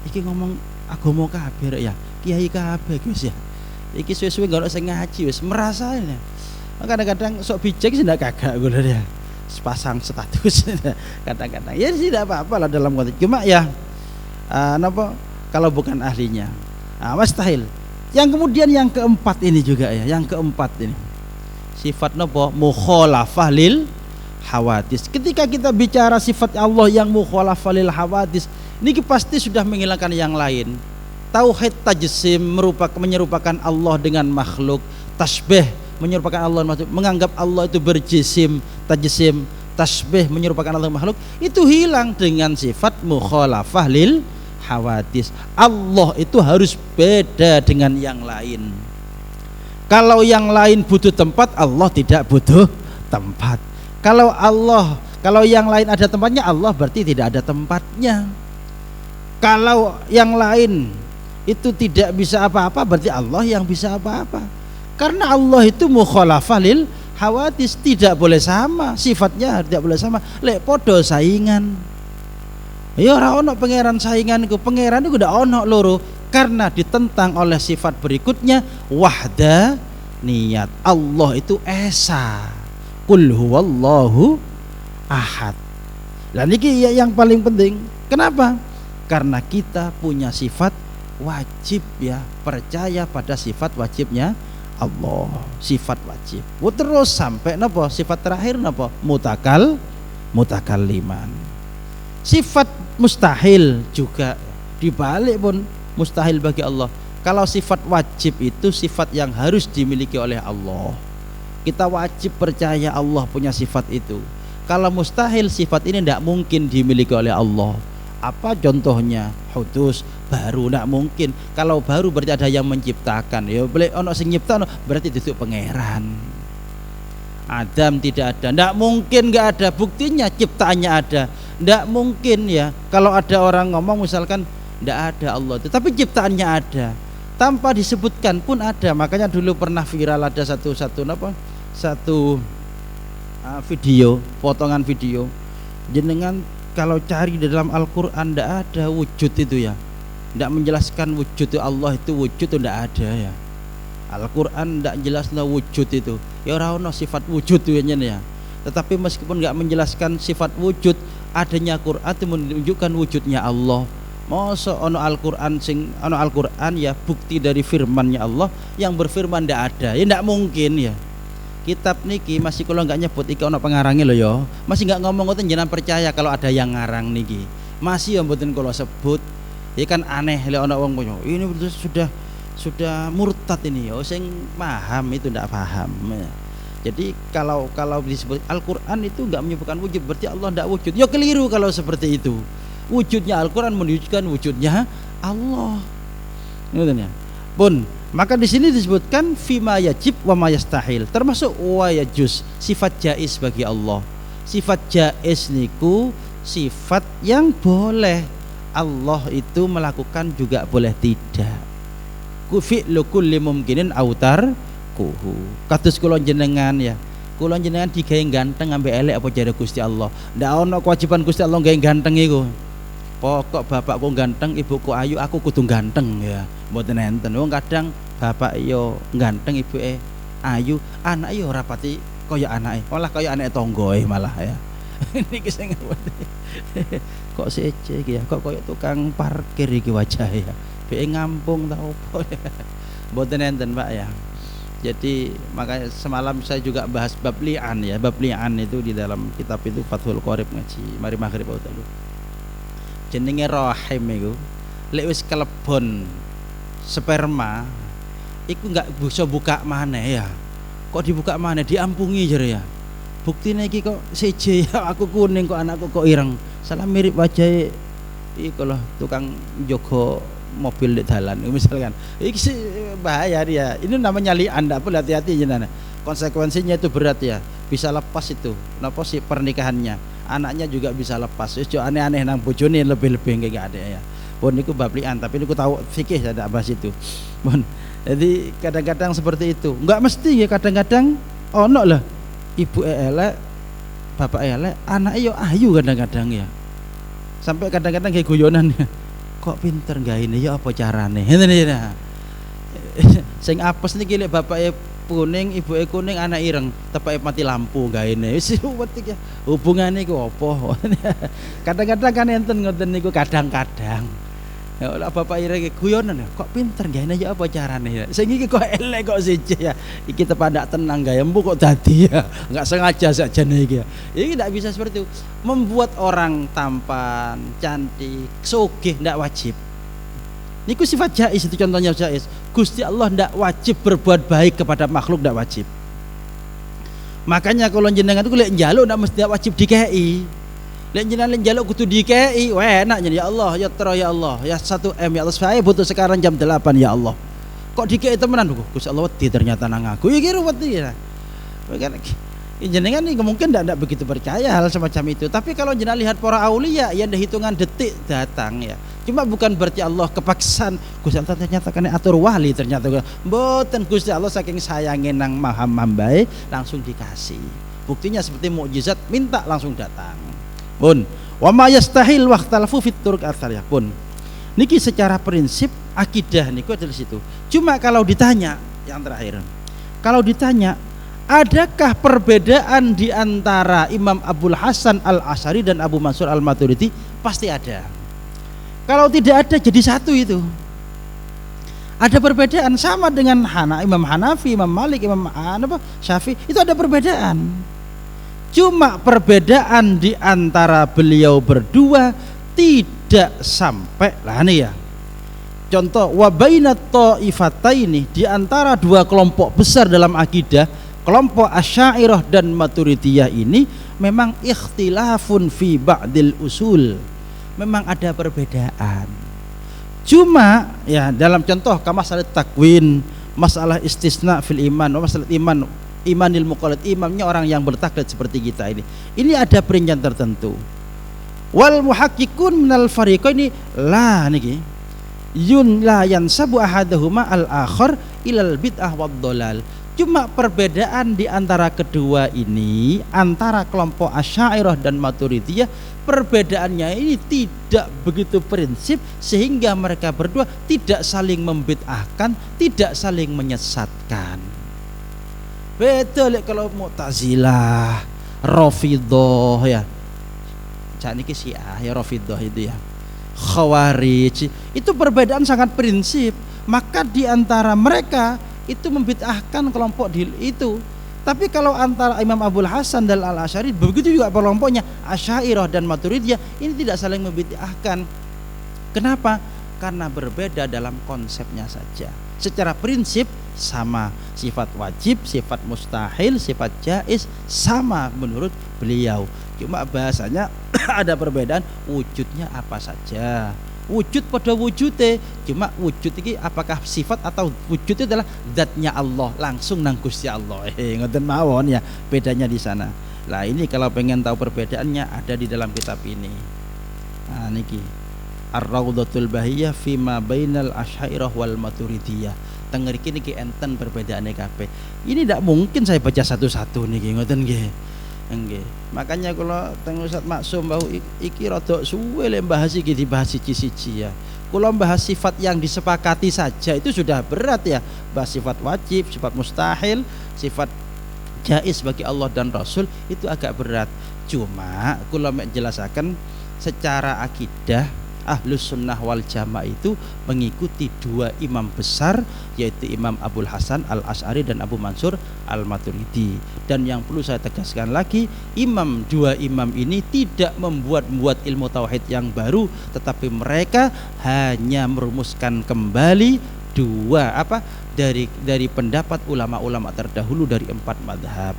iki ngomong agama kabeh ya. Kiai kabeh Gus ya. Iki suwe-suwe gak ono sing ngaji wis merasa ini. Kadang-kadang sok bijak sih ndak kagak gue ya sepasang status kadang-kadang ya tidak apa-apa lah dalam konteks cuma ya napa kalau bukan ahlinya mustahil. Yang kemudian yang keempat ini juga ya, yang keempat ini sifat napa mukhalafah lil hawadis. Ketika kita bicara sifat Allah yang mukhalafah lil hawadis ini pasti sudah menghilangkan yang lain. Tauhid tajsim menyerupakan Allah dengan makhluk, tasbih menyerupakan Allah makhluk, menganggap Allah itu berjisim, tajsim, tasbih menyerupakan Allah makhluk, itu hilang dengan sifat mukhalafah lil hawadis. Allah itu harus beda dengan yang lain. Kalau yang lain butuh tempat, Allah tidak butuh tempat. Kalau yang lain ada tempatnya, Allah berarti tidak ada tempatnya. Kalau yang lain itu tidak bisa apa-apa, berarti Allah yang bisa apa-apa. Karena Allah itu mukhalafah lil hawadis, tidak boleh sama sifatnya, tidak boleh sama. Lek podo saingan. Ya ora ono pangeran saingan iku, pangeran iku ndak ono loro karena ditentang oleh sifat berikutnya wahdaniyat. Allah itu esa. Qul huwallahu ahad. Lah niki yang paling penting. Kenapa? Karena kita punya sifat wajib ya, percaya pada sifat wajibnya Allah, sifat wajib. Terus sampai napa? Sifat terakhir napa? Mutakalliman. Sifat mustahil juga dibalik pun mustahil bagi Allah. Kalau sifat wajib itu sifat yang harus dimiliki oleh Allah. Kita wajib percaya Allah punya sifat itu. Kalau mustahil sifat ini tidak mungkin dimiliki oleh Allah. Apa contohnya? Hudus, baru, tidak mungkin. Kalau baru berarti ada yang menciptakan. Ya boleh ono sing nyipta, berarti itu pangeran. Adam tidak ada, tidak mungkin nggak ada. Buktinya ciptaannya ada. Tidak mungkin ya. Kalau ada orang ngomong misalkan tidak ada Allah, tetapi ciptaannya ada. Tanpa disebutkan pun ada. Makanya dulu pernah viral ada satu video, potongan video. Jenengan kalau cari di dalam Al-Quran tidak ada wujud itu ya, tidak menjelaskan wujud Allah itu wujud itu tidak ada ya. Al-Quran tidak jelasnya wujud itu ya, orang sifat wujud itu ya. Tetapi meskipun nggak menjelaskan sifat wujud, adanya Quran itu menunjukkan wujudnya Allah. Masa ono Al-Quran ya bukti dari firman-Nya Allah yang berfirman tidak ada ya, tidak mungkin ya. Kitab niki masih kalau nggak nyebut iki ono pengarangnya loh yo, masih nggak ngomong ngoten jenengan percaya kalau ada yang ngarang niki, masih yang mboten kalau sebut ya kan aneh lek ono wong koyo ini sudah murtad ini yo, sing paham itu ndak paham ya. Jadi kalau disebut Al-Quran itu nggak menyebutkan wujud berarti Allah ndak wujud, yo keliru kalau seperti itu. Wujudnya Al-Quran menunjukkan wujudnya Allah, ngoten ya pun. Maka di sini disebutkan fima yajib wa ma yastahil, termasuk wa yajuz, sifat jaiz bagi Allah. Sifat jaiz niku sifat yang boleh Allah itu melakukan, juga boleh tidak. Ku fi'lu kulli mumkinin autar kuhu. Kados kula jenengan ya. Kula jenengan digawe ganteng ambek elek apa jare Gusti Allah. Ndak ono kewajiban Gusti Allah gawe ganteng iku. Pokok bapakku ganteng, ibuku ayu, aku kudu ganteng ya. Mboten enten. Wong kadang bapak yo ganteng, ibuke ayu, anak yo ora pati kaya anake, malah kaya anake tanggoe malah ya. Niki sing kok sece iki ya, kok kaya tukang parkir iki wajahe ya. Beke ngampung ta opo ya. Mboten enten Pak ya. Jadi makanya semalam saya juga bahas bab li'an ya. Bab li'an itu di dalam kitab itu Fathul Qorib ngaji mari maghrib dulu. Jenenge rahim iku lek wis kelebon sperma iku enggak bisa buka maneh ya. Kok dibuka maneh, diampungi jare ya. Buktine iki kok seje ya, aku kuning kok anakku kok ireng. Salah mirip wajahe iku lho tukang jogo mobil di dalan misalkan. Iki bahaya dia. Ini namanya li'an, ndak perlu hati-hati jenengan. Konsekuensinya itu berat ya. bisa lepas itu napa sih pernikahannya, anaknya juga bisa lepas. Wis aneh-aneh nang bojone lebih-lebih enggak ada ya. Pun niku bab li'an, tapi niku tahu fikih saya tidak bahas itu. Pun jadi kadang-kadang seperti itu. Enggak mesti ya, kadang-kadang ono lah ibu elek, bapak elek, anak yo ayu kadang-kadang ya. Sampai kadang-kadang kayak guyonan ya. Kok pinter gaine ya apa carane? Ngene ya. Sing apes niki lek bapake kuning, ibuke kuning, anak ireng, tepake mati lampu gaene. Wis wetik ya. Hubungane iku apa? Kadang-kadang kan enten ngoten niku kadang-kadang. Ya Allah bapak ireng guyonan ya. Kok pinter gaene ya apa carane ya? Sing iki kok elek kok siji ya. Iki tepandak tenang gawe empu kok dadi ya. Enggak sengaja sakjane iki ya. Ini tidak bisa seperti itu. Membuat orang tampan, cantik, sugih ndak wajib. Niku sifat jaiz itu contohnya jaiz. Gusti Allah ndak wajib berbuat baik kepada makhluk, ndak wajib. Makanya kalau jenengan itu lek njaluk ndak mesti wajib dikei. Lek jenengan njaluk kudu dikei, wah enak ya Allah, ya tero ya Allah, ya 1M ya Allah, saya butuh sekarang jam 8 ya Allah. Kok dikei temenan kok Gusti Allah wedi ternyata nang aku. Ya kira wedi ya. Kan jenengan ini mungkin tidak begitu percaya hal semacam itu. Tapi kalau jenengan lihat para aulia ya ada hitungan detik datang ya. Cuma bukan berarti Allah kepaksaan Gusti Allah ternyata kan atur wali ternyata mboten. Gusti Allah saking sayangin nang maha mambae langsung dikasih. Buktinya seperti mukjizat, minta langsung datang. Pun wa ma yastahil waqtalafu fit turq ya pun. Niki secara prinsip akidah niku adalah situ. Cuma kalau ditanya yang terakhir. Kalau ditanya adakah perbedaan di antara Imam Abul Hasan Al-Asy'ari dan Abu Mansur Al-Maturidi? Pasti ada. Kalau tidak ada jadi satu itu. Ada perbedaan sama dengan Imam Hanafi, Imam Malik, Imam Syafi'i, itu ada perbedaan. Cuma perbedaan di antara beliau berdua tidak sampai lah nih ya. Contoh wa bainat ta'ifataini, di antara dua kelompok besar dalam akidah, kelompok Asy'ariyah dan Maturidiyah ini memang ikhtilafun fi ba'dil usul. Memang ada perbedaan. Cuma ya dalam contoh masalah takwin, masalah istisna fil iman, masalah imanil muqallid, imamnya orang yang bertaklid seperti kita ini. Ini ada perincian tertentu. Wal muhaqqiqun minal fariqaini la niki yun la yansabu ahaduhuma al akhar ilal bid'ah wad dhalal. Cuma perbedaan di antara kedua ini, antara kelompok Asy'ariyah dan Maturidiyah, perbedaannya ini tidak begitu prinsip sehingga mereka berdua tidak saling membid'ahkan, tidak saling menyesatkan. Beda kalau Mu'tazilah, Rafidhah ya. Cak niki Syiah ya, Rafidhah itu ya. Khawarij, itu perbedaan sangat prinsip. Maka di antara mereka itu membid'ahkan kelompok itu. Tapi kalau antara Imam Abul Hasan dan Al-Asy'ari, begitu juga kelompoknya Asy'ariyah dan Maturidiyah, ini tidak saling membid'ahkan. Kenapa? Karena berbeda dalam konsepnya saja. Secara prinsip sama, sifat wajib, sifat mustahil, sifat jaiz sama menurut beliau. Cuma bahasanya ada perbedaan, wujudnya apa saja. Wujud pada wujudnya, cuma wujud ini apakah sifat atau wujud itu adalah zatnya Allah, langsung nang Gusti Allah. Ngoten mawon ya, bedanya di sana. Lah ini kalau pengen tahu perbedaannya ada di dalam kitab ini. Nah niki Ar-Raudhatul Bahiyah fima bainal Asy'ariyah wal Maturidiyah. Teng mriki niki enten perbedaane kabeh. Ini tidak mungkin saya baca satu-satu niki, ngoten nggih. Nggih. Makanya kalau teng Ustaz Maksum bahwa iki rada suwe lek bahas iki dibahas siji-siji ya. Kalau bahas sifat yang disepakati saja itu sudah berat ya. Bahas sifat wajib, sifat mustahil, sifat jaiz bagi Allah dan Rasul itu agak berat. Cuma kula mek jelasaken secara akidah Ahlus Sunnah wal Jamaah itu mengikuti dua imam besar, yaitu Imam Abul Hasan Al-Asy'ari dan Abu Mansur Al-Maturidi. Dan yang perlu saya tegaskan lagi, dua imam ini tidak membuat ilmu tauhid yang baru, tetapi mereka hanya merumuskan kembali dari pendapat ulama-ulama terdahulu dari 4 madhab.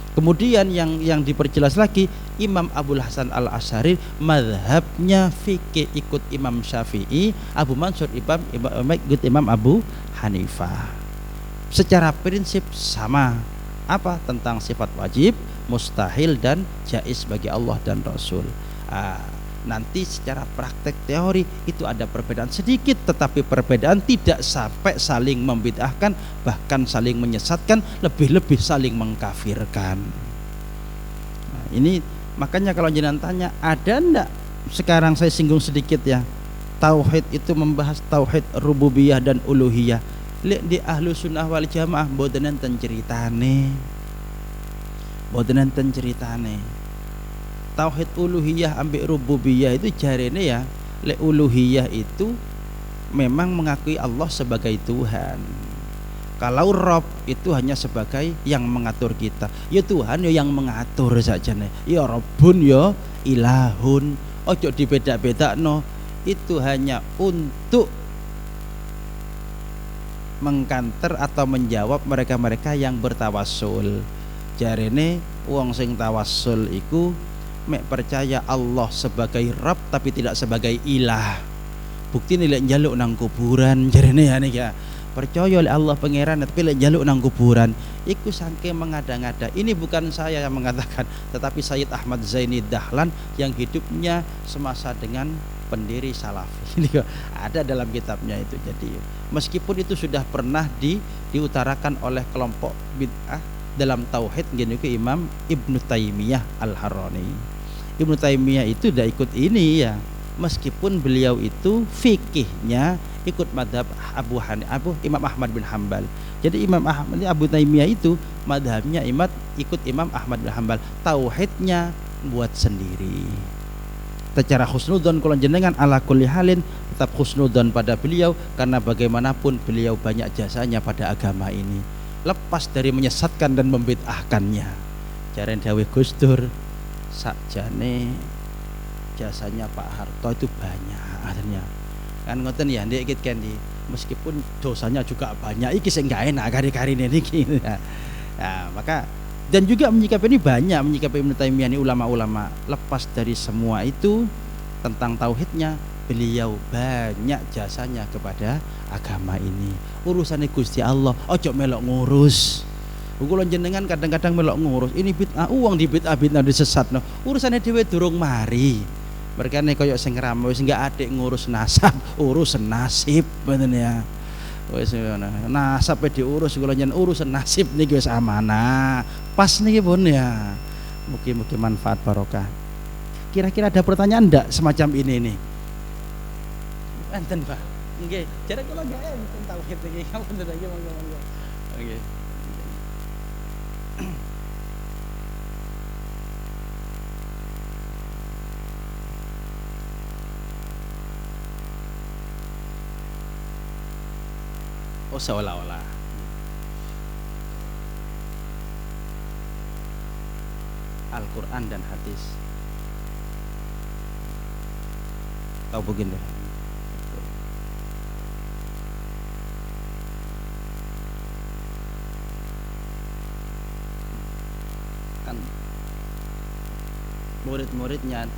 Kemudian yang diperjelas lagi, Imam Abul Hasan Al-Asy'ari madhabnya fikih ikut Imam Syafi'i, Abu Mansur ikut Imam Abu Hanifah. Secara prinsip sama, Apa? Tentang sifat wajib, mustahil dan jaiz bagi Allah dan Rasul. Nanti secara praktek teori itu ada perbedaan sedikit, tetapi perbedaan tidak sampai saling membid'ahkan, bahkan saling menyesatkan, lebih-lebih saling mengkafirkan. Nah, ini makanya kalau jenengan tanya ada ndak, sekarang saya singgung sedikit ya, tauhid itu membahas tauhid rububiyah dan uluhiyah. Lek di ahlu sunnah wal jamaah mboten enten ceritane, mboten enten ceritane. Tauhid uluhiyah ambek rububiyah itu jarene ya, lek uluhiyah itu memang mengakui Allah sebagai Tuhan. Kalau Rob itu hanya sebagai yang mengatur kita. Ya Tuhan ya yang mengatur saja nih. Ya Rabbun ya ilahun. Ojo dibeda-bedakno. Itu hanya untuk mengkanter atau menjawab mereka-mereka yang bertawassul. Jarene wong sing tawassul iku mek percaya Allah sebagai Rabb tapi tidak sebagai ilah. Bukti nilai njaluk nang kuburan jarene ya nih ya. Percaya oleh Allah pangeran tapi lek njaluk nang kuburan iku sangke mengada-ngada. Ini bukan saya yang mengatakan, tetapi Sayyid Ahmad Zaini Dahlan yang hidupnya semasa dengan pendiri Salafi. Ini ada dalam kitabnya itu. Jadi meskipun itu sudah pernah diutarakan oleh kelompok bid'ah dalam tauhid gini ke Imam Ibnu Taimiyah Al-Harrani. Ibnu Taimiyah itu udah ikut ini ya, meskipun beliau itu fikihnya ikut madhab Imam Ahmad bin Hambal. Jadi Imam Ahmad Abu Taimiyah itu madhabnya ikut Imam Ahmad bin Hambal, tauhidnya buat sendiri. Secara husnudzon kalau jenengan ala kulli halin tetap husnudzon pada beliau, karena bagaimanapun beliau banyak jasanya pada agama ini, lepas dari menyesatkan dan membid'ahkannya. Jaren dawuh Gus Dur, sakjane jasanya Pak Harto itu banyak artinya. Kan ngoten ya ndek iki kan meskipun dosanya juga banyak iki sing gak enak kari-karine niki. Nah, maka dan juga menyikapi ini banyak menyikapi Ibnu Taimiyah ini ulama-ulama. Lepas dari semua itu tentang tauhidnya, beliau banyak jasanya kepada agama ini. Urusannya Gusti Allah, ojo melok ngurus. Kula jenengan kadang-kadang melok ngurus ini bid'ah, uang di bid'ah disesatno. Urusannya dhewe durung mari. Merkane koyo sing rame wis enggak adik ngurus nasab, urus nasib ngoten ya. Wis nasab diurus, kula nyen urusan nasib niki wis amanah. Pas niki pun ya. Mugi-mugi manfaat barokah. Kira-kira ada pertanyaan ndak semacam ini nih? Enten, Pak. Nggih, jare kula nggak enten tauhid iki. Ngapunten iki monggo-monggo. Nggih. Oh seolah-olah Al-Quran dan hadis. Tahu begini kan murid-muridnya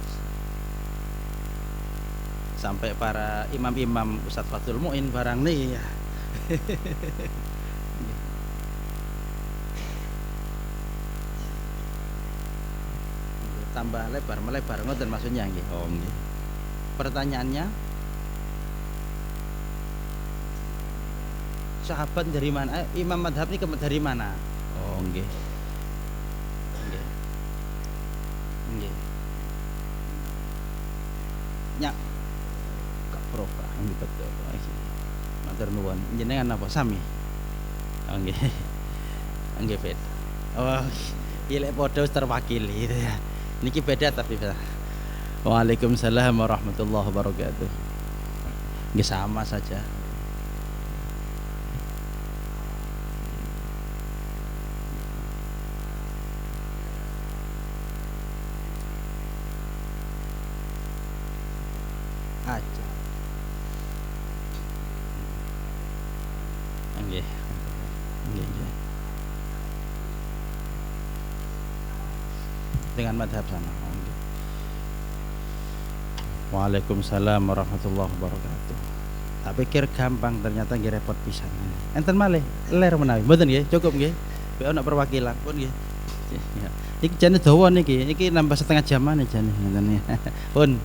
sampai para imam-imam Ustadz Fathul Mu'in barang nih ya. Tambah lebar melebar ngoten maksudnya nggih. Oh nggih. Pertanyaannya, sahabat dari mana? Imam madhab ini dari mana? Oh nggih. Nggih. Nggih. Nyak. Kak Proka nggih betul. Matur nuwun. Jenengan apa sami? Oh nggih. Nggih beda. Oh, pilih padha terwakili gitu ya. Niki beda tapi beda. Waalaikumsalam warahmatullahi wabarakatuh. Nggih sama saja. Aja. Nggih. Nggih, nggih. Dengan madhab sama. Waalaikumsalam warahmatullahi wabarakatuh. Tak pikir gampang, ternyata nggih repot pisan. Enten malih ler menawi. Mboten nggih, cukup nggih. Ono perwakilan pun nggih. Ya. Iki jane dawa niki, iki nambah setengah jaman jane ngoten ya. Pun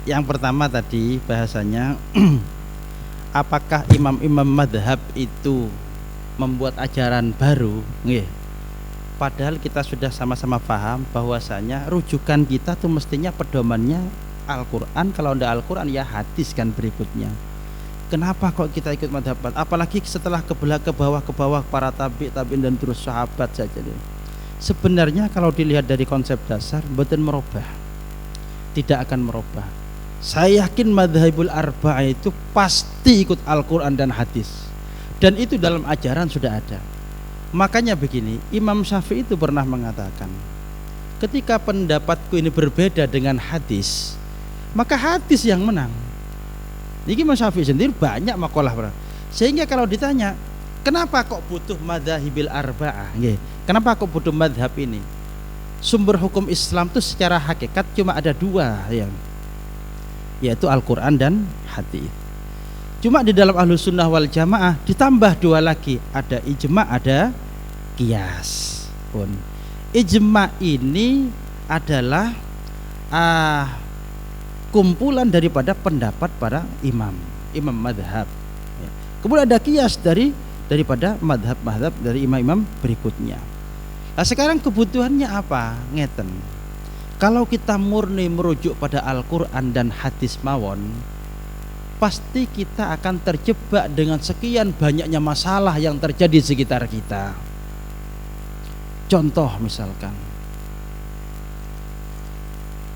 yang pertama tadi bahasanya apakah imam-imam madhab itu membuat ajaran baru? Nggih. Padahal kita sudah sama-sama paham bahwasanya rujukan kita tuh mestinya pedomannya Al-Quran, kalau tidak Al-Quran ya hadis kan berikutnya. Kenapa kok kita ikut madhab? Apalagi setelah ke bawah para tabi'in dan terus sahabat saja. Sebenarnya kalau dilihat dari konsep dasar mboten merubah, tidak akan merubah. Saya yakin madhabul arba'ah itu pasti ikut Al-Quran dan hadis, dan itu dalam ajaran sudah ada. Makanya begini, Imam Syafi'i itu pernah mengatakan, ketika pendapatku ini berbeda dengan hadis, maka hadis yang menang. Ini Imam Syafi'i sendiri banyak makalah, sehingga kalau ditanya kenapa kok butuh madhahibil arba'ah, kenapa kok butuh madhab ini, sumber hukum Islam itu secara hakikat cuma ada dua, yaitu Al-Quran dan hadis. Cuma di dalam Ahlus Sunnah wal Jamaah ditambah dua lagi, ada ijma, ada qiyas. Pun ijma ini adalah kumpulan daripada pendapat para imam madhab. Kemudian ada qiyas daripada madhab dari imam-imam berikutnya. Nah sekarang kebutuhannya apa? Ngeten. Kalau kita murni merujuk pada Al-Quran dan hadis mawon, pasti kita akan terjebak dengan sekian banyaknya masalah yang terjadi di sekitar kita. Contoh misalkan,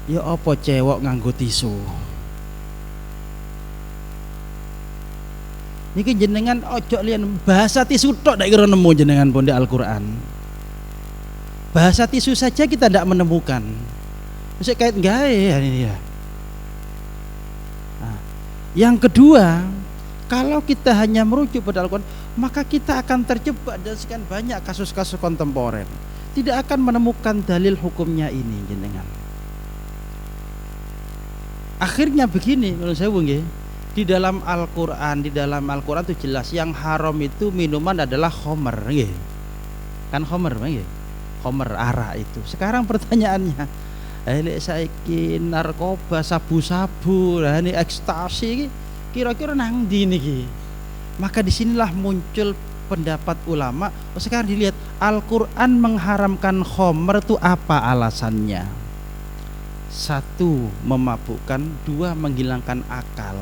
ya apa cewek nganggo tisu? Niki jenengan ojo lian bahasa tisu tok ndak kira nemu jenengan pun di Al-Quran. Bahasa tisu saja kita tidak menemukan. Mesti kait gawe ini ya. Yang kedua, kalau kita hanya merujuk pada Al-Quran, maka kita akan terjebak dan sekian banyak kasus-kasus kontemporer, tidak akan menemukan dalil hukumnya ini jenengan. Akhirnya begini, menurut saya nggih, di dalam Al-Quran itu jelas yang haram itu minuman adalah khomer, nggih. Kan khomer, nggih. Khomer arak itu. Sekarang pertanyaannya, saiki narkoba, sabu-sabu, ini ekstasi, kira-kira nang ndi niki? Maka disinilah muncul pendapat ulama. Sekarang dilihat Al-Quran mengharamkan khomer itu apa alasannya? Satu, memabukkan. Dua, menghilangkan akal,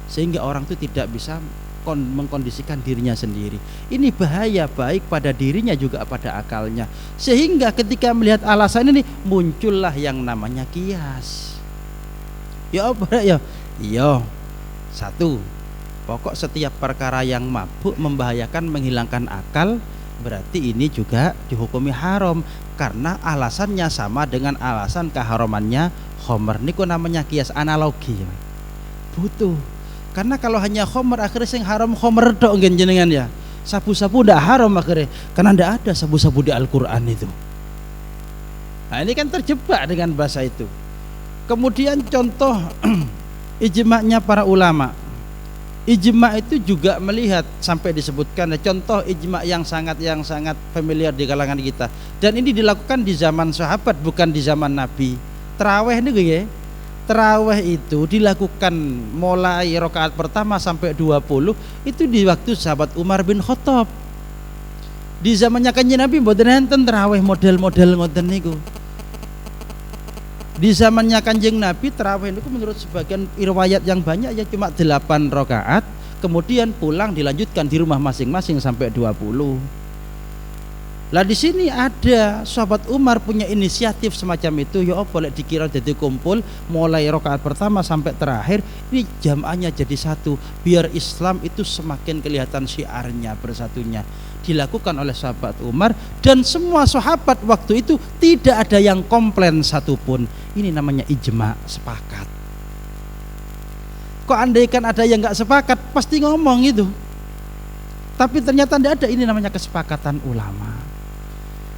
sehingga orang itu tidak bisa mengkondisikan dirinya sendiri. Ini bahaya baik pada dirinya juga pada akalnya. Sehingga ketika melihat alasan ini muncullah yang namanya qiyas. Ya apa ya? Iya. Satu, pokok setiap perkara yang mabuk membahayakan, menghilangkan akal, berarti ini juga dihukumi haram karena alasannya sama dengan alasan keharamannya khamr. Niku namanya qiyas, analogi. Butuh. Karena kalau hanya khomer akhirnya sing haram khomer tok nggih jenengan ya. Sabu-sabu ndak haram akhirnya karena ndak ada sabu-sabu di Al-Qur'an itu. Nah, ini kan terjebak dengan bahasa itu. Kemudian contoh ijma'nya para ulama. Ijma' itu juga melihat sampai disebutkan contoh ijma' yang sangat familiar di kalangan kita. Dan ini dilakukan di zaman sahabat bukan di zaman Nabi. Tarawih niku nggih. Tarawih itu dilakukan mulai rakaat pertama sampai 20 itu di waktu sahabat Umar bin Khattab. Di zamannya Kanjeng Nabi mboten enten tarawih model-model ngoten niku. Di zamannya Kanjeng Nabi tarawih niku menurut sebagian riwayat yang banyak ya cuma 8 rakaat, kemudian pulang dilanjutkan di rumah masing-masing sampai 20. Lah di sini ada sahabat Umar punya inisiatif semacam itu, ya apa lek dikira jadi kumpul mulai rakaat pertama sampai terakhir ini jamaahnya jadi satu biar Islam itu semakin kelihatan syiarnya bersatunya. Dilakukan oleh sahabat Umar dan semua sahabat waktu itu tidak ada yang komplain satupun. Ini namanya ijma, sepakat. Kok andaikan ada yang nggak sepakat pasti ngomong itu. Tapi ternyata tidak ada, ini namanya kesepakatan ulama.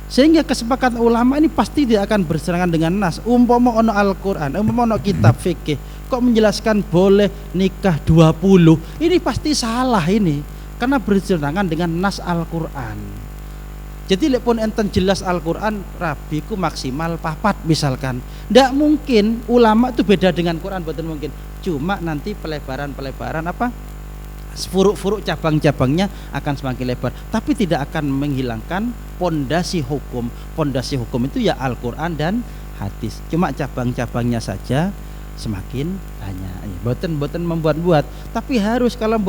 Sehingga kesepakatan ulama ini pasti tidak akan berseberangan dengan nas. Umpama ono Al-Qur'an, umpama ono kitab fikih kok menjelaskan boleh nikah 20, ini pasti salah ini karena berseberangan dengan nas Al-Qur'an. Jadi lek pun enten jelas Al-Qur'an rabiku maksimal 4 misalkan. Ndak mungkin ulama itu beda dengan Quran, betul mungkin. Cuma nanti pelebaran apa? Furuk-furuk cabang-cabangnya akan semakin lebar, tapi tidak akan menghilangkan pondasi hukum. Pondasi hukum itu ya Al-Qur'an dan hadis. Cuma cabang-cabangnya saja semakin banyak. Boten membuat-buat, tapi harus kalau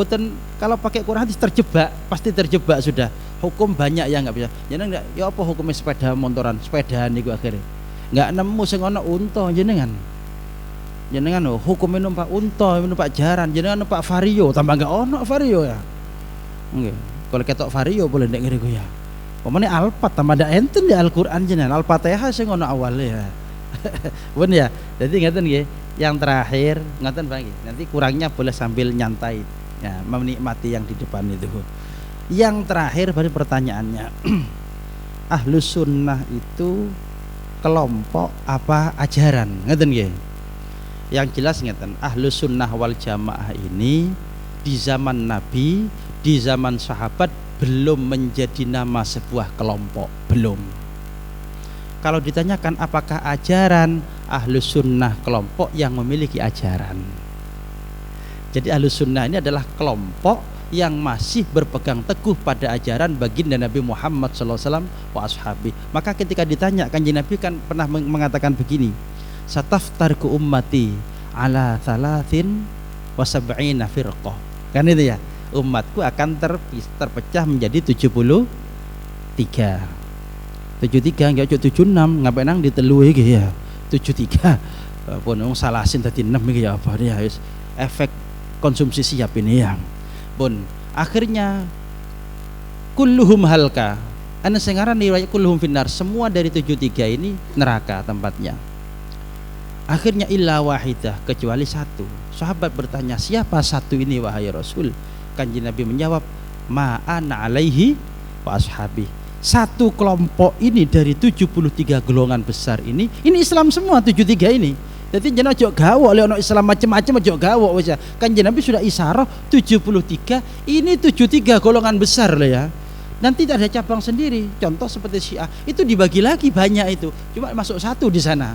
pakai Quran hadis terjebak, pasti terjebak sudah. Hukum banyak yang nggak bisa. Jenengan ya apa hukumnya sepeda motoran, sepedaan niku akhirnya nggak nemu sing ana unta jenengan. Jenengan hukumnya numpak unta, numpak jaran, jenengan numpak vario, tambah nggak ono vario ya. Nggih. Kalau ketok vario boleh ndek ngene ya. Pemane Alfat tambah ndak enten di Al-Qur'an jenengan. Al-Fatihah sing ono awalnya ya. Pun ya. Jadi ngeten nggih. Yang terakhir ngeten Bang, nanti kurangnya boleh sambil nyantai ya, menikmati yang di depan itu. Yang terakhir baru pertanyaannya. Ahlus sunnah itu kelompok apa ajaran? Ngeten nggih. Yang jelas ngeten, Ahlus sunnah wal jamaah ini di zaman Nabi, di zaman sahabat belum menjadi nama sebuah kelompok, belum. Kalau ditanyakan apakah ajaran, Ahlus sunnah kelompok yang memiliki ajaran. Jadi Ahlus sunnah ini adalah kelompok yang masih berpegang teguh pada ajaran baginda Nabi Muhammad SAW wa ashabi. Maka ketika ditanya, Kanjeng Nabi kan pernah mengatakan begini, sataftarku ummati ala thalathin wa sab'ina firqah. Kan itu ya, umatku akan terpecah menjadi 73 enggak 76, ngapain nang ditelu iki ya 73 pun salasin tadi 6 iki ya apa dia efek konsumsi siap ini ya pun akhirnya kulluhum halka ana sing aran riwayat kulluhum finnar, semua dari 73 ini neraka tempatnya. Akhirnya illa wahidah, kecuali satu. Sahabat bertanya, siapa satu ini wahai Rasul? Kanjeng Nabi menjawab, ma ana alaihi wa ashabi. Satu kelompok ini dari 73 golongan besar ini Islam semua 73 ini. Jadi jangan ojo gawok oleh ono Islam macam-macam, ojo gawok wis. Kanjeng Nabi sudah isyarah 73 ini 73 golongan besar loh ya. Nanti ada cabang sendiri. Contoh seperti Syiah itu dibagi lagi banyak itu. Cuma masuk satu di sana.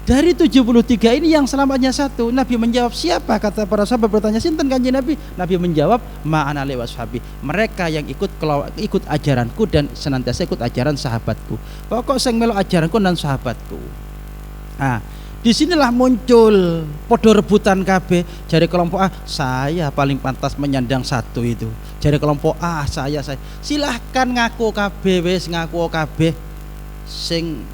Dari 73 ini yang selamatnya satu. Nabi menjawab, siapa? Kata para sahabat bertanya, sinten Kanjeng Nabi? Nabi menjawab, ma'ana li washabi. Mereka yang ikut ajaranku dan senantiasa ikut ajaran sahabatku. Pokok sing melu ajaranku dan sahabatku. Nah, disinilah muncul podo rebutan KB. Jari kelompok A, saya paling pantas menyandang satu itu. Jari kelompok A, saya. Silahkan ngaku KB wis, ngaku KB. Sing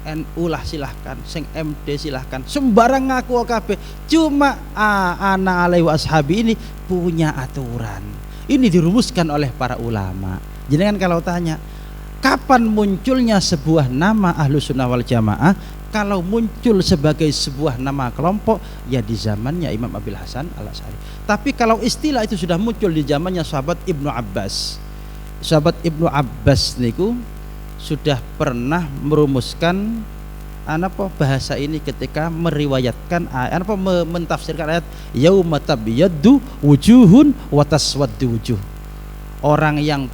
NU lah silahkan, sing MD silahkan, sembarang ngaku OKB. Cuma ana alaihi washabi ini punya aturan. Ini dirumuskan oleh para ulama. Jadi kan kalau tanya, kapan munculnya sebuah nama Ahlus sunnah wal jamaah? Kalau muncul sebagai sebuah nama kelompok, ya di zamannya Imam Abil Hasan Al-Asy'ari. Tapi kalau istilah itu sudah muncul di zamannya sahabat Ibnu Abbas. Sahabat Ibnu Abbas niku sudah pernah merumuskan bahasa ini ketika meriwayatkan mentafsirkan ayat yauma tabyaddu wujuhun wa taswaddu wujuh. Orang yang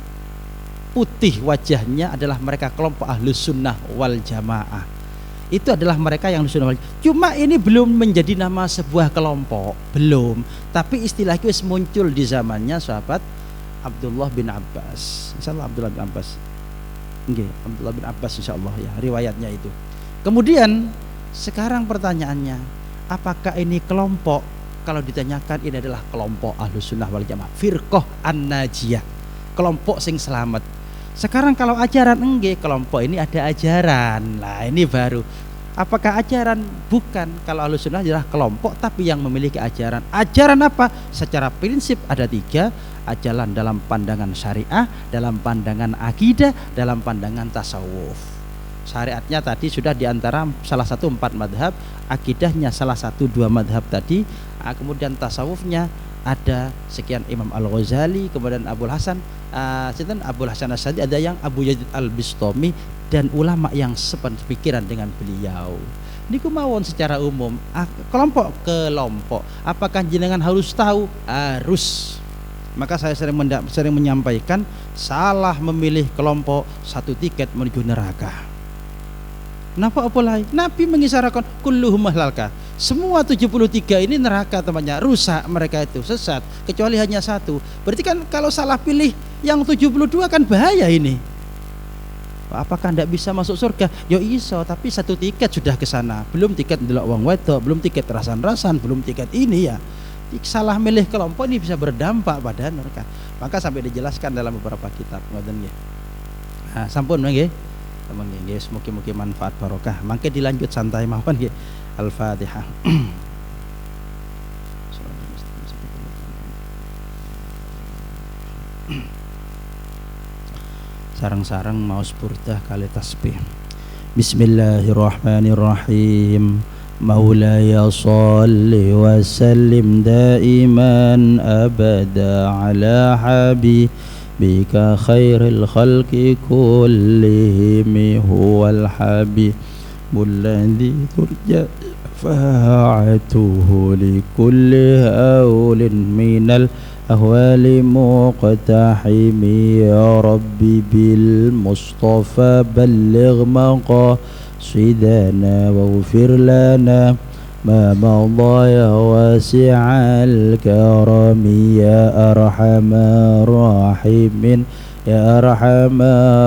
putih wajahnya adalah mereka kelompok Ahlus sunnah wal jamaah. Itu adalah mereka yang Ahlus sunnah wal jamaah. Cuma ini belum menjadi nama sebuah kelompok, belum. Tapi istilah itu muncul di zamannya sahabat Abdullah bin Abbas. Insyaallah Abdullah bin Abbas. Nggih, Abdullah bin Abbas insyaallah ya riwayatnya itu. Kemudian sekarang pertanyaannya, apakah ini kelompok? Kalau ditanyakan ini adalah kelompok Ahlus sunnah wal jamaah, firqah an-najiyah, kelompok sing selamat. Sekarang kalau ajaran enggak, kelompok ini ada ajaran. Lah ini baru. Apakah ajaran? Bukan. Kalau Ahlus sunnah adalah kelompok tapi yang memiliki ajaran. Ajaran apa? Secara prinsip ada 3. Ajaran dalam pandangan syariah, dalam pandangan akidah, dalam pandangan tasawuf. Syariatnya tadi sudah diantara salah satu 4 madhab, akidahnya salah satu 2 madhab tadi, kemudian tasawufnya ada sekian Imam Al-Ghazali, kemudian Abul Hasan Asy'ari, ada yang Abu Yazid Al-Bistami dan ulama yang sepikiran dengan beliau. Niku mawon secara umum kelompok. Apakah jenengan harus tahu? Harus. Maka saya sering menyampaikan, salah memilih kelompok satu tiket menuju neraka. Kenapa apalagi? Nabi mengisyaratkan kulluhum mahlalka. Semua 73 ini neraka temannya, rusak mereka itu, sesat, kecuali hanya satu. Berarti kan kalau salah pilih yang 72 kan bahaya ini. Apakah tidak bisa masuk surga? Ya iso, tapi satu tiket sudah ke sana. Belum tiket ndelok wong wedok, belum tiket rasan-rasan, belum tiket ini ya. Salah milih kelompok ini bisa berdampak pada neraka. Maka sampai dijelaskan dalam beberapa kitab ngoten nggih. Nah, sampun nggih. Teman-teman nggih, mugi-mugi manfaat barokah. Mangke dilanjut santai mawon nggih. Al-Fatihah. Sarang-sarang maos burdah kali tasbih. Bismillahirrahmanirrahim. Maulaya salli wa sallim daiman abada ala habibika khairil khalqi kullihim huwal habibul ladzi turja fa'atuhu likulli hawlin minal أهوال مقتحم يا ربي بالمصطفى بلغ مقاصدنا واغفر لنا ما مضى يا واسع الكرم يا أرحم الراحمين يا أرحم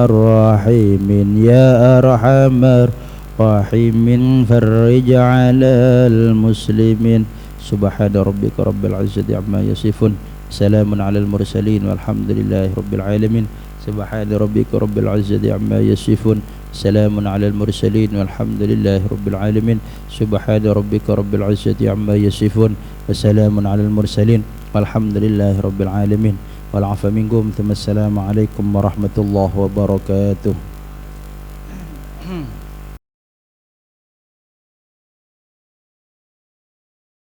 الراحمين يا أرحم الراحمين فرج على المسلمين سبحان ربك رب العزة عما يصفون سلام على المرسلين والحمد لله رب العالمين سبحان ربك رب العزة عما يصفون سلام على المرسلين والحمد لله رب العالمين سبحان ربك رب العزة عما يصفون وسلام على المرسلين والحمد لله رب العالمين والعفو منكم ثم السلام عليكم ورحمة الله وبركاته.